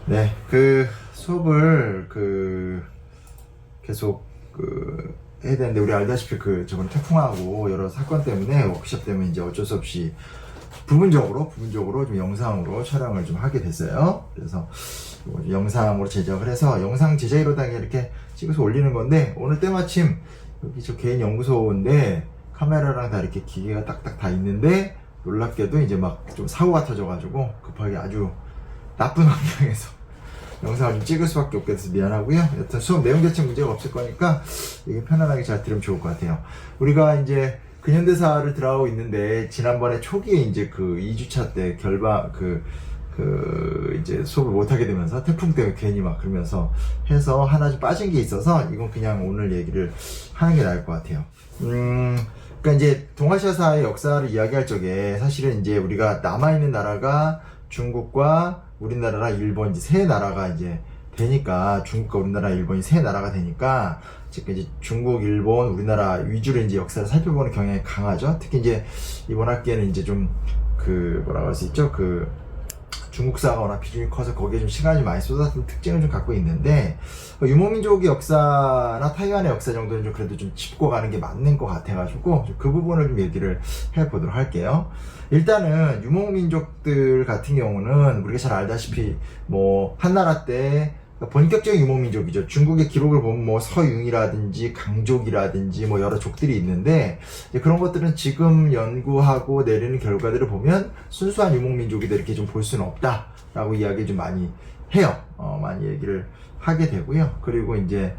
네, 그 수업을 계속 해야 되는데, 우리 알다시피 저번 태풍하고 여러 사건 때문에, 워크숍 때문에 이제 어쩔 수 없이 부분적으로 좀 영상으로 촬영을 좀 하게 됐어요. 그래서 영상으로 제작을 해서 영상 제작으로다가 이렇게 찍어서 올리는 건데, 오늘 때마침 여기 저 개인 연구소인데 카메라랑 다 이렇게 기계가 딱딱 다 있는데, 놀랍게도 이제 막 좀 사고가 터져가지고 급하게 아주 나쁜 환경에서 영상을 좀 찍을 수밖에 없게 돼서 미안하고요. 여튼 수업 내용 자체 문제가 없을 거니까 이게 편안하게 잘 들으면 좋을 것 같아요. 우리가 이제 근현대사를 들어가고 있는데, 지난번에 초기에 이제 2주차 때 이제 수업을 못하게 되면서 태풍 때문에 괜히 막 그러면서 해서 하나 좀 빠진 게 있어서, 이건 그냥 오늘 얘기를 하는 게 나을 것 같아요. 그러니까 이제 동아시아사의 역사를 이야기할 적에 사실은 이제 우리가 남아있는 나라가 중국과 우리나라랑 일본 이제 세 나라가 이제 되니까, 중국과 우리나라, 일본이 세 나라가 되니까, 지금 이제 중국, 일본, 우리나라 위주로 이제 역사를 살펴보는 경향이 강하죠. 특히 이제 이번 학기에는 이제 좀 뭐라고 할 수 있죠? 중국사가 워낙 비중이 커서 거기에 좀 시간이 많이 쏟았던 특징을 좀 갖고 있는데, 유목민족의 역사나 타이완의 역사 정도는 좀 그래도 좀 짚고 가는 게 맞는 것 같아가지고 그 부분을 좀 얘기를 해보도록 할게요. 일단은 유목민족들 같은 경우는 우리가 잘 알다시피 한나라 때 본격적인 유목민족이죠. 중국의 기록을 보면 서융이라든지 강족이라든지 여러 족들이 있는데, 그런 것들은 지금 연구하고 내리는 결과들을 보면 순수한 유목민족이다 이렇게 좀 볼 수는 없다라고 이야기 좀 많이 해요. 많이 얘기를 하게 되고요. 그리고 이제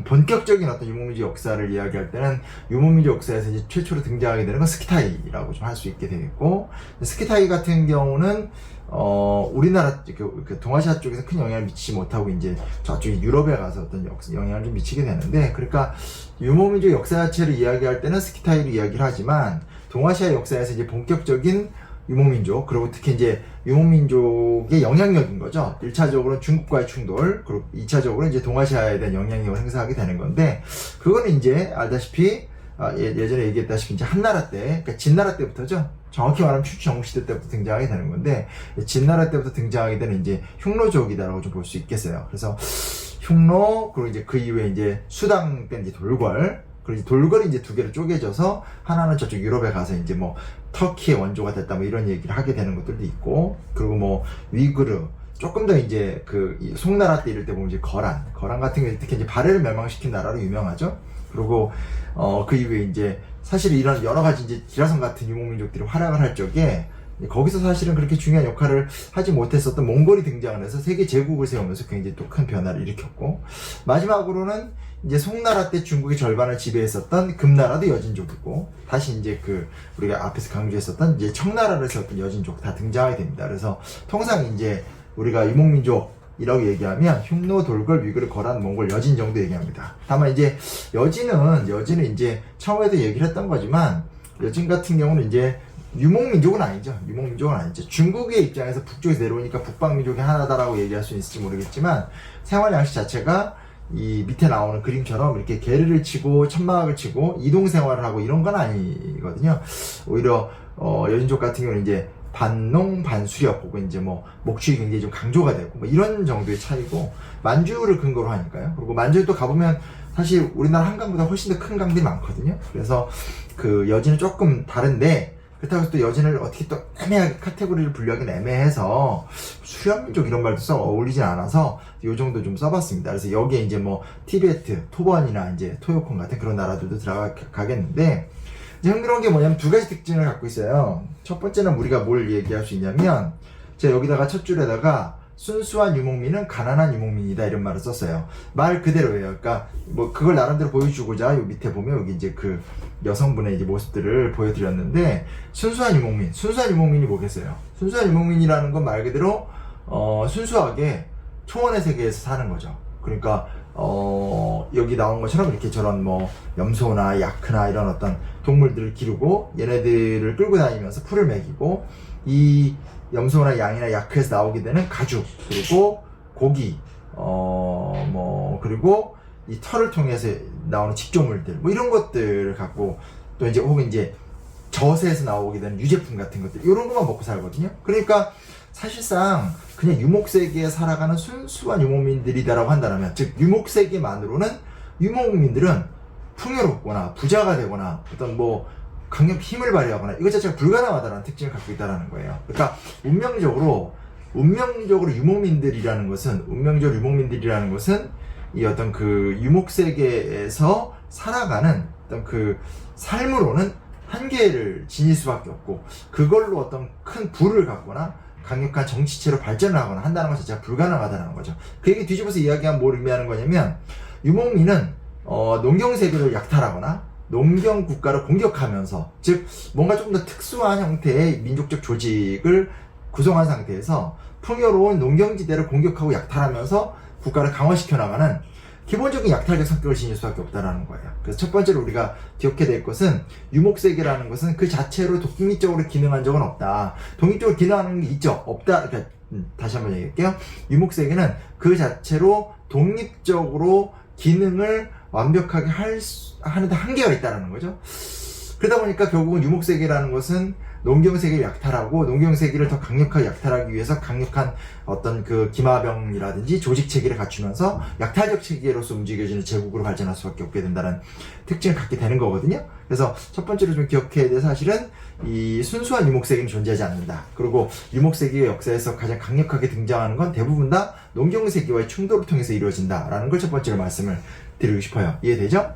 본격적인 어떤 유목민족 역사를 이야기할 때는 유목민족 역사에서 이제 최초로 등장하게 되는 건 스키타이라고 좀 할 수 있게 되겠고, 스키타이 같은 경우는 우리나라 동아시아 쪽에서 큰 영향을 미치지 못하고 이제 저쪽 유럽에 가서 어떤 영향을 좀 미치게 되는데, 그러니까 유목민족 역사 자체를 이야기할 때는 스키타이를 이야기를 하지만, 동아시아 역사에서 이제 본격적인 유목민족, 그리고 특히 이제 유목민족의 영향력인 거죠. 1차적으로는 중국과의 충돌, 그리고 2차적으로는 이제 동아시아에 대한 영향력을 행사하게 되는 건데, 그거는 이제 알다시피 예전에 얘기했다시피 이제 한나라 때, 그러니까 진나라 때부터죠. 정확히 말하면 추정시대 때부터 등장하게 되는 건데, 진나라 때부터 등장하게 되는 이제 흉노족이다라고 좀 볼 수 있겠어요. 그래서 흉노, 그리고 이제 그 이후에 이제 수당 때 이제 돌궐, 그리고 돌궐이 이제 두 개로 쪼개져서 하나는 저쪽 유럽에 가서 이제 터키의 원조가 됐다 이런 얘기를 하게 되는 것들도 있고, 그리고 위그르, 조금 더 이제 송나라 때 이럴 때 보면 이제 거란 같은 경우 특히 이제 발해를 멸망시킨 나라로 유명하죠. 그리고 그 이후에 이제 사실 이런 여러 가지 이제 기라성 같은 유목민족들이 활약을 할 적에, 거기서 사실은 그렇게 중요한 역할을 하지 못했었던 몽골이 등장을 해서 세계 제국을 세우면서 굉장히 또 큰 변화를 일으켰고, 마지막으로는 이제 송나라 때 중국의 절반을 지배했었던 금나라도 여진족이고, 다시 이제 우리가 앞에서 강조했었던 이제 청나라를 세웠던 여진족 다 등장하게 됩니다. 그래서 통상 이제 우리가 유목민족이라고 얘기하면 흉노, 돌궐, 위그르, 거란, 몽골, 여진 정도 얘기합니다. 다만 이제 여진은 이제 처음에도 얘기를 했던 거지만, 여진 같은 경우는 이제 유목민족은 아니죠. 중국의 입장에서 북쪽에서 내려오니까 북방민족의 하나다라고 얘기할 수 있을지 모르겠지만, 생활 양식 자체가 이 밑에 나오는 그림처럼 이렇게 게르를 치고 천막을 치고 이동 생활을 하고 이런 건 아니거든요. 오히려 여진족 같은 경우는 이제 반농 반수렵, 혹은 이제 목축이 굉장히 좀 강조가 되고 이런 정도의 차이고, 만주를 근거로 하니까요. 그리고 만주에 또 가보면 사실 우리나라 한강보다 훨씬 더 큰 강들이 많거든요. 그래서 여진은 조금 다른데, 그렇다고 해서 또 여진을 어떻게 또 애매하게 카테고리를 분류하기는 애매해서 수렵민족 이런 말도 어울리진 않아서 요 정도 좀 써봤습니다. 그래서 여기에 이제 티베트, 토번이나 이제 토요콘 같은 그런 나라들도 들어가겠는데, 이제 흥미로운 게 뭐냐면 두 가지 특징을 갖고 있어요. 첫 번째는 우리가 뭘 얘기할 수 있냐면, 제가 여기다가 첫 줄에다가 순수한 유목민은 가난한 유목민이다 이런 말을 썼어요. 말 그대로예요. 그러니까 그걸 나름대로 보여주고자 요 밑에 보면 여기 이제 여성분의 이제 모습들을 보여드렸는데, 순수한 유목민이 뭐겠어요? 순수한 유목민이라는 건 말 그대로 순수하게 초원의 세계에서 사는 거죠. 그러니까 여기 나온 것처럼 이렇게 저런 염소나 야크나 이런 어떤 동물들을 기르고 얘네들을 끌고 다니면서 풀을 먹이고, 이 염소나 양이나 야크에서 나오게 되는 가죽, 그리고 고기, 그리고 이 털을 통해서 나오는 직조물들, 이런 것들을 갖고, 또 이제 혹은 이제 젖에서 나오게 되는 유제품 같은 것들, 이런 것만 먹고 살거든요. 그러니까 사실상 그냥 유목세계에 살아가는 순수한 유목민들이다라고 한다면, 즉 유목세계만으로는 유목민들은 풍요롭거나 부자가 되거나 어떤 뭐 강력 힘을 발휘하거나 이것 자체가 불가능하다는 특징을 갖고 있다는 거예요. 그러니까 운명적으로 유목민들이라는 것은 이 어떤 그 유목세계에서 살아가는 어떤 그 삶으로는 한계를 지닐 수밖에 없고, 그걸로 어떤 큰 부를 갖거나 강력한 정치체로 발전을 하거나 한다는 것 자체가 불가능하다는 거죠. 그 얘기 뒤집어서 이야기하면 뭘 의미하는 거냐면, 유목민은 농경세계를 약탈하거나 농경 국가를 공격하면서, 즉 뭔가 좀 더 특수한 형태의 민족적 조직을 구성한 상태에서 풍요로운 농경지대를 공격하고 약탈하면서 국가를 강화시켜 나가는 기본적인 약탈적 성격을 지닐 수밖에 없다는 거예요. 그래서 첫 번째로 우리가 기억해야 될 것은, 유목세계라는 것은 그 자체로 독립적으로 기능한 적은 없다. 독립적으로 기능하는 게 있죠? 없다. 그러니까 다시 한번 얘기할게요. 유목세계는 그 자체로 독립적으로 기능을 완벽하게 하는데 한계가 있다는 거죠. 그러다 보니까 결국은 유목세계라는 것은 농경세계를 약탈하고, 농경세계를 더 강력하게 약탈하기 위해서 강력한 어떤 그 기마병이라든지 조직체계를 갖추면서 약탈적 체계로서 움직여지는 제국으로 발전할 수밖에 없게 된다는 특징을 갖게 되는 거거든요. 그래서 첫 번째로 좀 기억해야 될 사실은, 이 순수한 유목세계는 존재하지 않는다. 그리고 유목세계의 역사에서 가장 강력하게 등장하는 건 대부분 다 농경세계와의 충돌을 통해서 이루어진다라는 걸 첫 번째로 말씀을 드리고 싶어요. 이해되죠?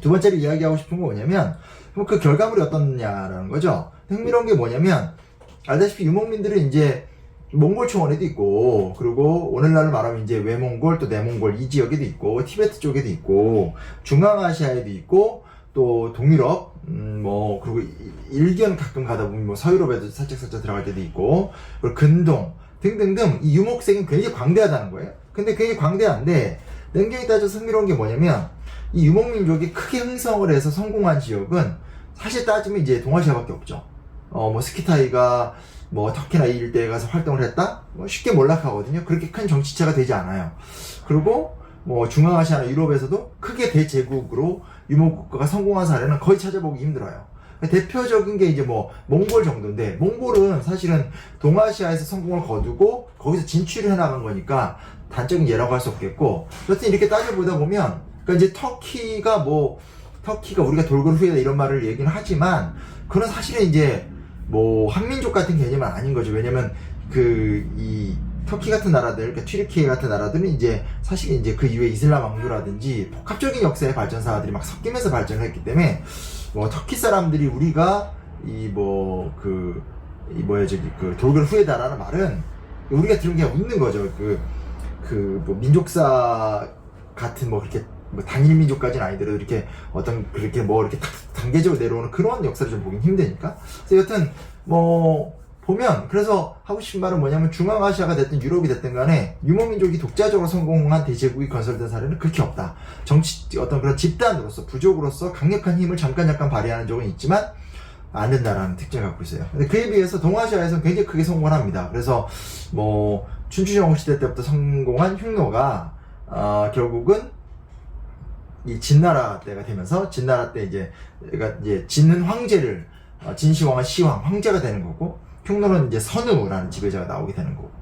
두 번째로 이야기하고 싶은 건 뭐냐면, 그 결과물이 어떻냐라는 거죠. 흥미로운 게 뭐냐면, 알다시피 유목민들은 이제 몽골 초원에도 있고, 그리고 오늘날로 말하면 이제 외몽골, 또 내몽골 이 지역에도 있고, 티베트 쪽에도 있고, 중앙아시아에도 있고, 또 동유럽, 그리고 일견 가끔 가다 보면 뭐 서유럽에도 살짝 들어갈 때도 있고, 그리고 근동 등등등, 이 유목세계는 굉장히 광대하다는 거예요. 근데 굉장히 광대한데, 냉정히 따져서 흥미로운 게 뭐냐면, 이 유목민족이 크게 형성을 해서 성공한 지역은 사실 따지면 이제 동아시아밖에 없죠. 스키타이가 터키나 이 일대에 가서 활동을 했다? 쉽게 몰락하거든요. 그렇게 큰 정치체가 되지 않아요. 그리고 중앙아시아나 유럽에서도 크게 대제국으로 유목국가가 성공한 사례는 거의 찾아보기 힘들어요. 대표적인 게 이제 몽골 정도인데, 몽골은 사실은 동아시아에서 성공을 거두고 거기서 진출을 해나간 거니까 단적인 예라고 할 수 없겠고, 여튼 이렇게 따져보다 보면, 그러니까 이제 터키가 우리가 돌고래 후예다 이런 말을 얘기는 하지만, 그건 사실은 이제 한민족 같은 개념은 아닌 거죠. 왜냐면 이 터키 같은 나라들, 그러니까 튀르키예 같은 나라들은 이제 사실 이제 그 이후에 이슬람 왕조라든지 복합적인 역사의 발전사들이 막 섞이면서 발전을 했기 때문에, 터키 사람들이 우리가 돌고래 후예다라는 말은 우리가 들은 게 웃는 거죠. 민족사 같은 그렇게 단일 민족까지는 아니더라도 이렇게 그렇게 이렇게 단계적으로 내려오는 그런 역사를 좀 보긴 힘드니까. 그래서 여튼 보면, 그래서 하고 싶은 말은 뭐냐면, 중앙아시아가 됐든 유럽이 됐든 간에 유목민족이 독자적으로 성공한 대제국이 건설된 사례는 그렇게 없다. 어떤 그런 집단으로서, 부족으로서 강력한 힘을 잠깐 발휘하는 적은 있지만 안 된다라는 특징을 갖고 있어요. 근데 그에 비해서 동아시아에서는 굉장히 크게 성공을 합니다. 그래서 춘추전국 시대 때부터 성공한 흉노가 결국은 이 진나라 때가 되면서, 진나라 때 이제 짓는 황제를 진시황은 시황, 황제가 되는 거고, 흉노는 이제 선우라는 지배자가 나오게 되는 거고,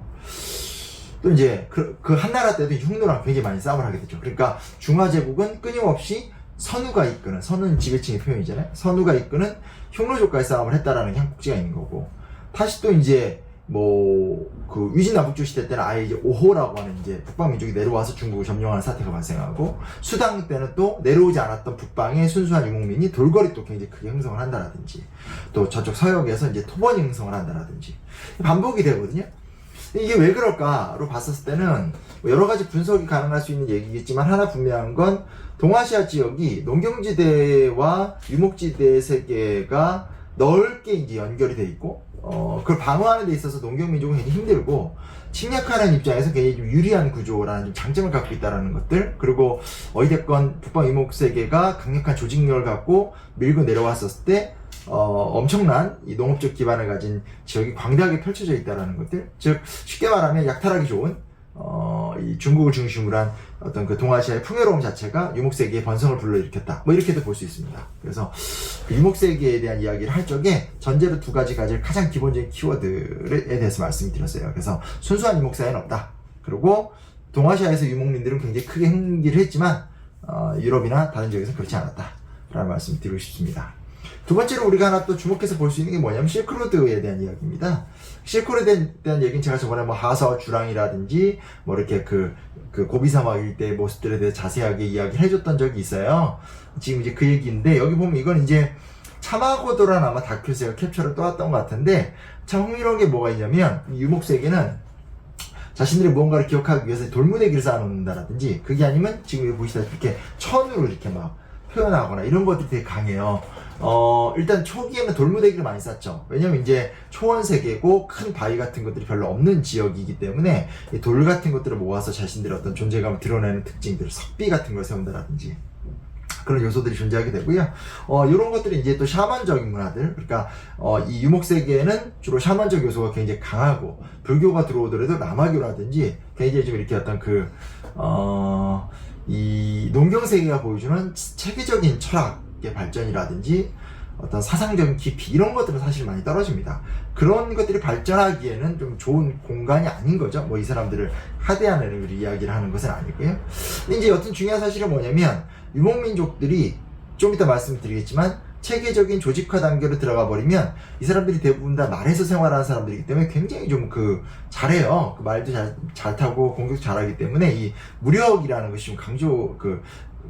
또 이제 그 한나라 때도 흉노랑 굉장히 많이 싸움을 하게 되죠. 그러니까 중화제국은 끊임없이 선우는 지배층의 표현이잖아요. 선우가 이끄는 흉노족과의 싸움을 했다라는 게 한국지가 있는 거고, 다시 또 이제 위진남북조 시대 때는 아예 이제 오호라고 하는 이제 북방민족이 내려와서 중국을 점령하는 사태가 발생하고, 수당 때는 또 내려오지 않았던 북방의 순수한 유목민이 돌거리 또 굉장히 크게 형성을 한다라든지, 또 저쪽 서역에서 이제 토번이 형성을 한다라든지 반복이 되거든요. 이게 왜 그럴까로 봤었을 때는 여러 가지 분석이 가능할 수 있는 얘기겠지만, 하나 분명한 건 동아시아 지역이 농경지대와 유목지대 세계가 넓게 이제 연결이 돼 있고, 그걸 방어하는 데 있어서 농경민족은 굉장히 힘들고, 침략하는 입장에서 굉장히 좀 유리한 구조라는 좀 장점을 갖고 있다는 것들, 그리고 어찌됐건 북방 유목세계가 강력한 조직력을 갖고 밀고 내려왔었을 때 엄청난 이 농업적 기반을 가진 지역이 광대하게 펼쳐져 있다는 것들, 즉 쉽게 말하면 약탈하기 좋은 이 중국을 중심으로 한 어떤 그 동아시아의 풍요로움 자체가 유목세계의 번성을 불러일으켰다. 뭐 이렇게도 볼 수 있습니다. 그래서 그 유목세계에 대한 이야기를 할 적에 전제로 두 가지 가질 가장 기본적인 키워드에 대해서 말씀드렸어요. 그래서 순수한 유목사회는 없다. 그리고 동아시아에서 유목민들은 굉장히 크게 흥기를 했지만 유럽이나 다른 지역에서는 그렇지 않았다. 라는 말씀 드리고 싶습니다. 두 번째로 우리가 하나 또 주목해서 볼 수 있는 게 뭐냐면 실크로드에 대한 이야기입니다. 실크로드에 대한 얘기는 제가 저번에 뭐 하서 주랑이라든지 뭐 이렇게 그 고비사막 일대의 모습들에 대해 자세하게 이야기를 해줬던 적이 있어요. 지금 이제 그 얘기인데 여기 보면 이건 이제 차마고도라는 아마 다큐에서 캡처를 떠왔던 것 같은데 참 흥미로운 게 뭐가 있냐면 유목세계는 자신들이 무언가를 기억하기 위해서 돌무대기를 쌓아놓는다라든지 그게 아니면 지금 여기 보시다시피 이렇게 천으로 이렇게 막 표현하거나 이런 것들이 되게 강해요. 일단 초기에는 돌무대기를 많이 쌓죠. 왜냐면 이제 초원 세계고 큰 바위 같은 것들이 별로 없는 지역이기 때문에 이 돌 같은 것들을 모아서 자신들의 어떤 존재감을 드러내는 특징들, 석비 같은 걸 세운다라든지 그런 요소들이 존재하게 되고요. 이런 것들이 이제 또 샤먼적인 문화들, 그러니까 이 유목세계에는 주로 샤먼적 요소가 굉장히 강하고 불교가 들어오더라도 라마교라든지 굉장히 좀 이렇게 어떤 이 농경세계가 보여주는 체계적인 철학의 발전이라든지 어떤 사상적인 깊이 이런 것들은 사실 많이 떨어집니다. 그런 것들이 발전하기에는 좀 좋은 공간이 아닌 거죠. 뭐 이 사람들을 하대하는 의미로 이야기를 하는 것은 아니고요. 근데 이제 여튼 중요한 사실은 뭐냐면 유목민족들이 좀 이따 말씀드리겠지만 체계적인 조직화 단계로 들어가 버리면 이 사람들이 대부분 다 말에서 생활하는 사람들이기 때문에 굉장히 좀 잘해요. 말도 잘 타고 공격도 잘하기 때문에 이 무력이라는 것이 좀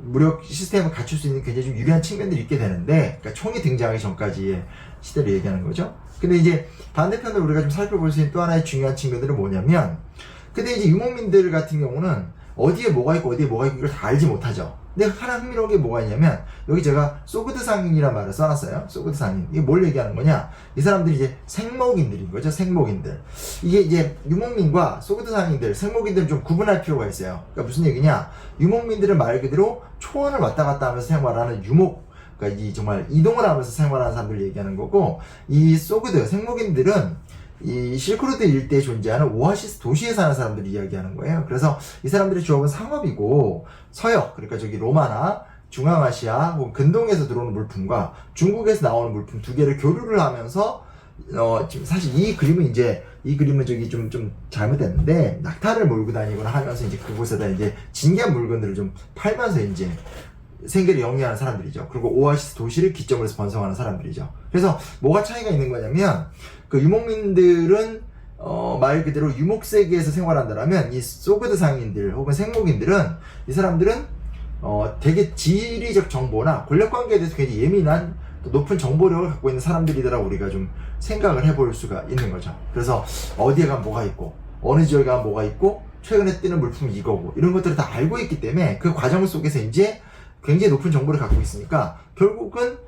무력 시스템을 갖출 수 있는 굉장히 좀 유리한 측면들이 있게 되는데, 그러니까 총이 등장하기 전까지의 시대를 얘기하는 거죠. 근데 이제 반대편으로 우리가 좀 살펴볼 수 있는 또 하나의 중요한 측면들은 뭐냐면, 근데 이제 유목민들 같은 경우는 어디에 뭐가 있고 어디에 뭐가 있고 이걸 다 알지 못하죠. 근데 하나 흥미로운 게 뭐가 있냐면 여기 제가 소그드 상인이란 말을 써놨어요. 소그드 상인. 이게 뭘 얘기하는 거냐? 이 사람들이 이제 생목인들인 거죠. 생목인들. 이게 이제 유목민과 소그드 상인들, 생목인들은 좀 구분할 필요가 있어요. 그러니까 무슨 얘기냐? 유목민들은 말 그대로 초원을 왔다 갔다 하면서 생활하는 그러니까 이 정말 이동을 하면서 생활하는 사람들을 얘기하는 거고, 이 소그드, 생목인들은 이 실크로드 일대에 존재하는 오아시스 도시에 사는 사람들이 이야기하는 거예요. 그래서 이 사람들의 주업은 상업이고 서역, 그러니까 저기 로마나 중앙아시아 혹은 근동에서 들어오는 물품과 중국에서 나오는 물품 두 개를 교류를 하면서 지금 사실 이 그림은 저기 좀 잘못됐는데 낙타를 몰고 다니거나 하면서 이제 그곳에다 이제 진귀한 물건들을 좀 팔면서 이제 생계를 영위하는 사람들이죠. 그리고 오아시스 도시를 기점으로 해서 번성하는 사람들이죠. 그래서 뭐가 차이가 있는 거냐면 그 유목민들은 말 그대로 유목세계에서 생활한다라면 이 소그드 상인들 혹은 생목인들은 이 사람들은 되게 지리적 정보나 권력관계에 대해서 굉장히 예민한 또 높은 정보력을 갖고 있는 사람들이더라고 우리가 좀 생각을 해볼 수가 있는 거죠. 그래서 어디에 가면 뭐가 있고 어느 지역에 가면 뭐가 있고 최근에 뜨는 물품이 이거고 이런 것들을 다 알고 있기 때문에 그 과정 속에서 이제 굉장이 높은 정보를 갖고 있으니까 결국은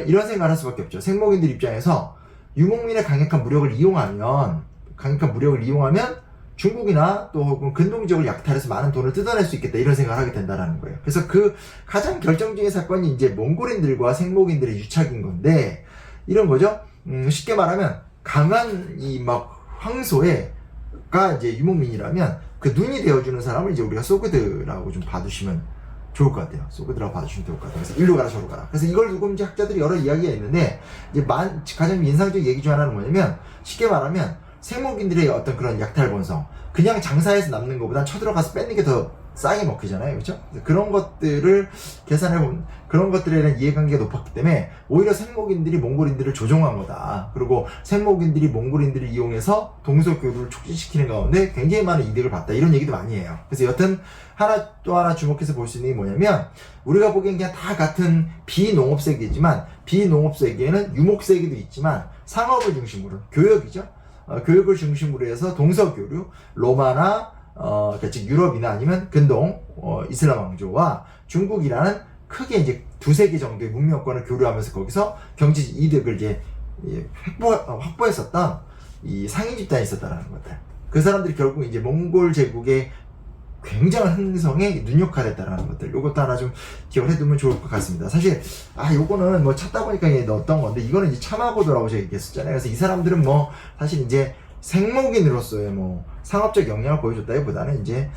이런 생각을 할 수밖에 없죠. 생목인들 입장에서 유목민의 강력한 무력을 이용하면 중국이나 또 혹은 근동 지역을 약탈해서 많은 돈을 뜯어낼 수 있겠다 이런 생각을 하게 된다는 거예요. 그래서 그 가장 결정적인 사건이 이제 몽골인들과 생목인들의 유착인 건데 이런 거죠. 쉽게 말하면 강한 이 막 황소가 이제 유목민이라면 그 눈이 되어주는 사람을 이제 우리가 소그드라고 좀 봐두시면 좋을 것 같아요. 소그드라고 봐주시면 좋을 것 같아요. 그래서 일로 가라 저로 가라. 그래서 이걸 두고 이제 학자들이 여러 이야기가 있는데 이제 가장 인상적인 얘기 중 하나는 뭐냐면 쉽게 말하면 생목인들의 어떤 그런 약탈 본성, 그냥 장사해서 남는 것보단 쳐들어가서 뺏는 게 더 싸게 먹히잖아요. 그렇죠? 그런 것들을 계산해보면 그런 것들에 대한 이해관계가 높았기 때문에 오히려 생목인들이 몽골인들을 조종한 거다. 그리고 생목인들이 몽골인들을 이용해서 동서교류를 촉진시키는 가운데 굉장히 많은 이득을 봤다. 이런 얘기도 많이 해요. 그래서 여튼 또 하나 주목해서 볼 수 있는 게 뭐냐면 우리가 보기엔 그냥 다 같은 비농업세계지만 비농업세계에는 유목세계도 있지만 상업을 중심으로 교역이죠. 교육을 중심으로 해서 동서교류, 로마나 그러니까 즉 유럽이나 아니면 근동 이슬람 왕조와 중국이라는 크게 이제 두세 개 정도의 문명권을 교류하면서 거기서 경제 이득을 이제 확보했었던 이 상인 집단이 있었다라는 것들. 그 사람들이 결국 이제 몽골 제국의 굉장한 흥성에 눈욕하랬다라는 것들. 요것도 하나 좀 기억을 해두면 좋을 것 같습니다. 사실 요거는 뭐 찾다 보니까 넣었던 건데 이거는 이제 차마고도라고 제가 얘기했었잖아요. 그래서 이 사람들은 뭐 사실 이제 생목인으로서의 뭐 상업적 역량을 보여줬다기보다는 이제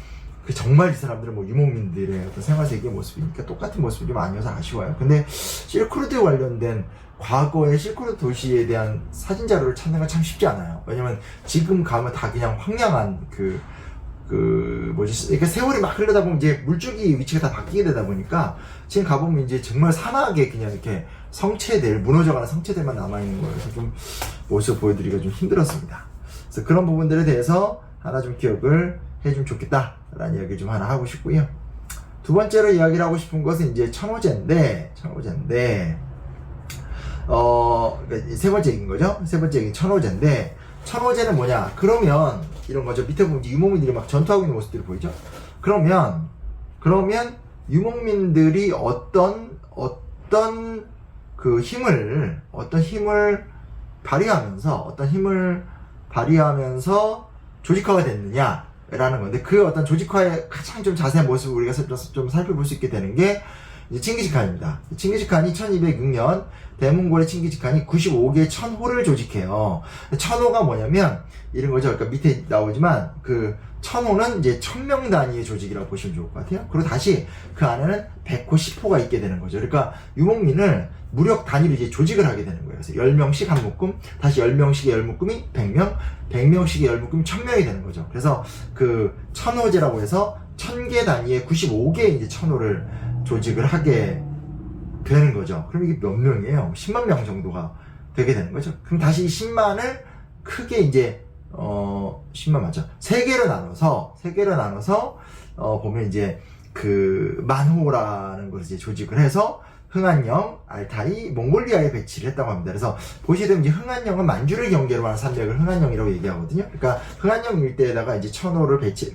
그 정말 이 사람들은 뭐 유목민들의 어떤 생활세계의 모습이니까 똑같은 모습이 좀 아니어서 아쉬워요. 근데 실크로드 관련된 과거의 실크로드 도시에 대한 사진 자료를 찾는 건 참 쉽지 않아요. 왜냐면 지금 가면 다 그냥 황량한 그러니까 세월이 막 흘러다 보면 이제 물줄기 위치가 다 바뀌게 되다 보니까 지금 가보면 이제 정말 사막에 그냥 이렇게 무너져가는 성체들만 남아있는 거여서 좀 모습 보여드리기가 좀 힘들었습니다. 그래서 그런 부분들에 대해서 하나 좀 기억을 해주면 좋겠다라는 이야기를 좀 하나 하고 싶고요. 두 번째로 이야기를 하고 싶은 것은 이제 천호제인데, 그러니까 세 번째 얘기인 거죠. 세 번째 얘기는 천호제인데, 천호제는 뭐냐? 그러면 이런 거죠. 밑에 보면 유목민들이 막 전투하고 있는 모습들이 보이죠? 그러면 유목민들이 어떤 힘을 발휘하면서 조직화가 됐느냐라는 건데, 그 어떤 조직화의 가장 좀 자세한 모습을 우리가 좀 살펴볼 수 있게 되는 게 이제 칭기즈칸입니다. 칭기즈칸이 1206년 대몽골의 칭기즈칸이 95개의 천호를 조직해요. 천호가 뭐냐면 이런 거죠. 그러니까 밑에 나오지만 그 천호는 이제 1000명 단위의 조직이라고 보시면 좋을 것 같아요. 그리고 다시 그 안에는 100호, 10호가 있게 되는 거죠. 그러니까 유목민을 무력 단위로 이제 조직을 하게 되는 거예요. 그래서 10명씩 한 묶음, 다시 10명씩의 10묶음이 100명, 100명씩의 10묶음이 1000명이 되는 거죠. 그래서 그 천호제라고 해서 1000개 단위의 95개의 이제 천호를 조직을 하게 되는 거죠. 그럼 이게 몇 명이에요? 10만 명 정도가 되게 되는 거죠. 그럼 다시 이 10만을 크게 이제 10만 맞죠? 3개로 나눠서 보면 이제 그 만호라는 것을 이제 조직을 해서 흥안령, 알타이, 몽골리아에 배치를 했다고 합니다. 그래서 보시게 되면 이제 흥안령은 만주를 경계로 하는 산맥을 흥안령이라고 얘기하거든요. 그러니까 흥안령 일대에다가 이제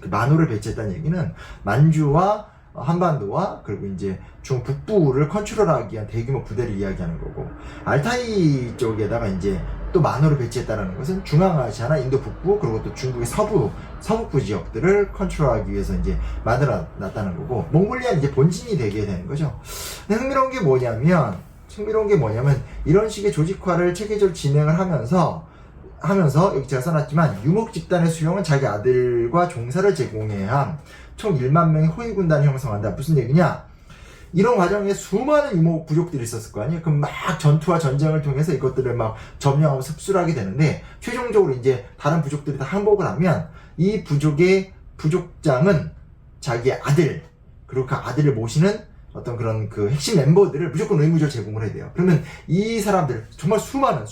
만호를 배치했다는 얘기는 만주와 한반도와 그리고 이제 중북부를 컨트롤하기 위한 대규모 부대를 이야기하는 거고, 알타이 쪽에다가 이제 또 만호를 배치했다는 것은 중앙아시아나 인도 북부 그리고 또 중국의 서북부 지역들을 컨트롤하기 위해서 이제 만들어놨다는 거고, 몽골리아는 이제 본진이 되게 되는 거죠. 근데 흥미로운 게 뭐냐면 이런 식의 조직화를 체계적으로 진행을 하면서 여기 제가 써놨지만 유목 집단의 수용은 자기 아들과 종사를 제공해야 함. 총 1만 명의 호위 군단을 형성한다. 무슨 얘기냐? 이런 과정에 수많은 유목 부족들이 있었을 거 아니에요? 그럼 막 전투와 전쟁을 통해서 이것들을 막 점령하고 습수를 하게 되는데, 최종적으로 이제 다른 부족들이 다 항복을 하면 이 부족의 부족장은 자기의 아들, 그리고 그 아들을 모시는 어떤 그런 그 핵심 멤버들을 무조건 의무적으로 제공을 해야 돼요. 그러면 이 사람들, 정말 수만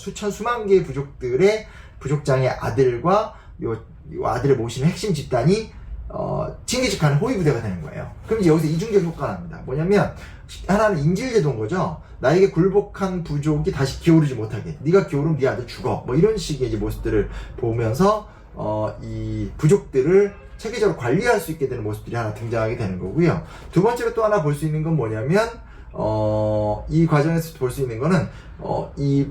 개의 부족들의 부족장의 아들과 요 아들을 모시는 핵심 집단이 칭기즈칸 호위부대가 되는 거예요. 그럼 이제 여기서 이중적 효과가 납니다. 뭐냐면 하나는 인질제도인 거죠. 나에게 굴복한 부족이 다시 기어오르지 못하게, 네가 기어오르면 네 아들 죽어, 뭐 이런 식의 이제 모습들을 보면서 이 부족들을 체계적으로 관리할 수 있게 되는 모습들이 하나 등장하게 되는 거고요. 두 번째로 또 하나 볼 수 있는 건 뭐냐면 이 과정에서 볼 수 있는 거는 이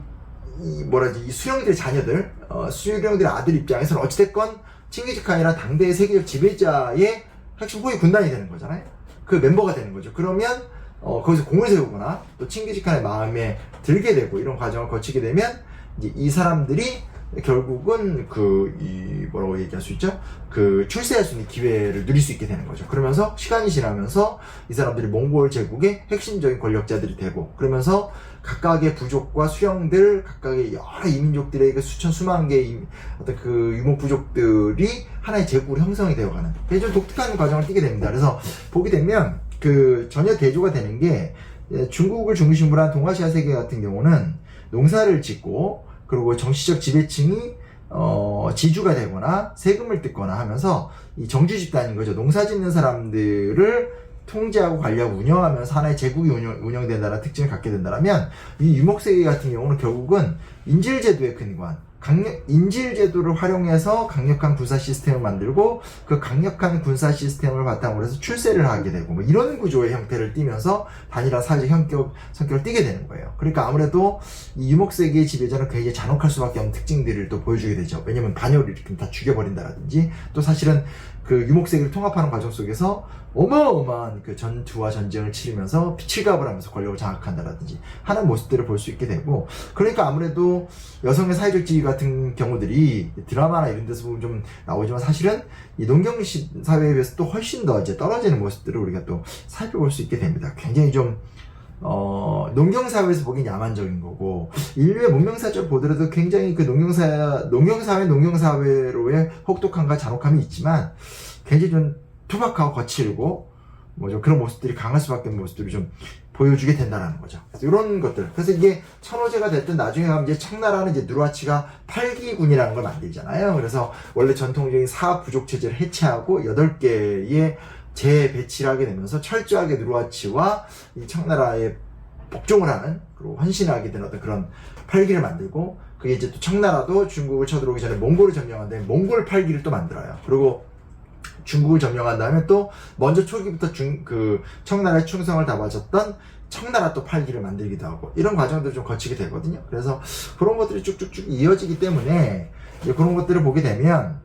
수령들의 자녀들, 수령들의 아들 입장에서는 어찌됐건 칭기즈칸이란 당대의 세계적 지배자의 핵심 호위 군단이 되는 거잖아요. 그 멤버가 되는 거죠. 그러면 거기서 공을 세우거나 또 칭기즈칸의 마음에 들게 되고 이런 과정을 거치게 되면 이제 이 사람들이 결국은 뭐라고 얘기할 수 있죠? 출세할 수 있는 기회를 누릴 수 있게 되는 거죠. 그러면서 시간이 지나면서 이 사람들이 몽골 제국의 핵심적인 권력자들이 되고, 그러면서 각각의 부족과 수령들, 각각의 여러 이민족들의 수만 개의 어떤 그 유목 부족들이 하나의 제국으로 형성이 되어가는 좀 독특한 과정을 띠게 됩니다. 그래서 보게 되면 전혀 대조가 되는 게, 중국을 중심으로 한 동아시아 세계 같은 경우는 농사를 짓고 그리고 정치적 지배층이 지주가 되거나 세금을 뜯거나 하면서 이 정주 집단인 거죠. 농사 짓는 사람들을 통제하고 관리하고 운영하면서 하나의 제국이 운영된다는 특징을 갖게 된다면, 이 유목세계 같은 경우는 결국은 인질제도의 근간, 인질제도를 활용해서 강력한 군사 시스템을 만들고 그 강력한 군사 시스템을 바탕으로 해서 출세를 하게 되고 뭐 이런 구조의 형태를 띠면서 단일한 사회적 성격을 띠게 되는 거예요. 그러니까 아무래도 이 유목세계의 지배자는 굉장히 잔혹할 수밖에 없는 특징들을 또 보여주게 되죠. 왜냐면 반역을 일으키면 다 죽여버린다라든지, 또 사실은 그 유목세계를 통합하는 과정 속에서 어마어마한 그 전투와 전쟁을 치르면서 칠갑을 하면서 권력을 장악한다라든지 하는 모습들을 볼 수 있게 되고, 그러니까 아무래도 여성의 사회적 지위 같은 경우들이 드라마나 이런 데서 보면 좀 나오지만 사실은 이 농경 사회에 비해서 또 훨씬 더 이제 떨어지는 모습들을 우리가 또 살펴볼 수 있게 됩니다. 굉장히 좀 농경사회에서 보기엔 야만적인 거고, 인류의 문명사적 보더라도 굉장히 그 농경사회로의 혹독함과 잔혹함이 있지만, 굉장히 좀 투박하고 거칠고, 뭐 좀 그런 모습들이 강할 수밖에 없는 모습들을 좀 보여주게 된다는 거죠. 그래서 이런 것들. 그래서 이게 천호제가 됐든 나중에 가면 이제 청나라는 이제 누르하치가 8기군이라는 걸 만들잖아요. 그래서 원래 전통적인 사부족체제를 해체하고 8개의 재배치를 하게 되면서 철저하게 누르하치와 이 청나라에 복종을 하는, 그리고 헌신하게 된 어떤 그런 8기를 만들고, 그게 이제 또 청나라도 중국을 쳐들어오기 전에 몽골을 점령한 다음에 몽골 8기를 또 만들어요. 그리고 중국을 점령한 다음에 또 먼저 초기부터 청나라의 충성을 다 바쳤던 청나라 또 8기를 만들기도 하고, 이런 과정들을 좀 거치게 되거든요. 그래서 그런 것들이 쭉쭉쭉 이어지기 때문에 이제 그런 것들을 보게 되면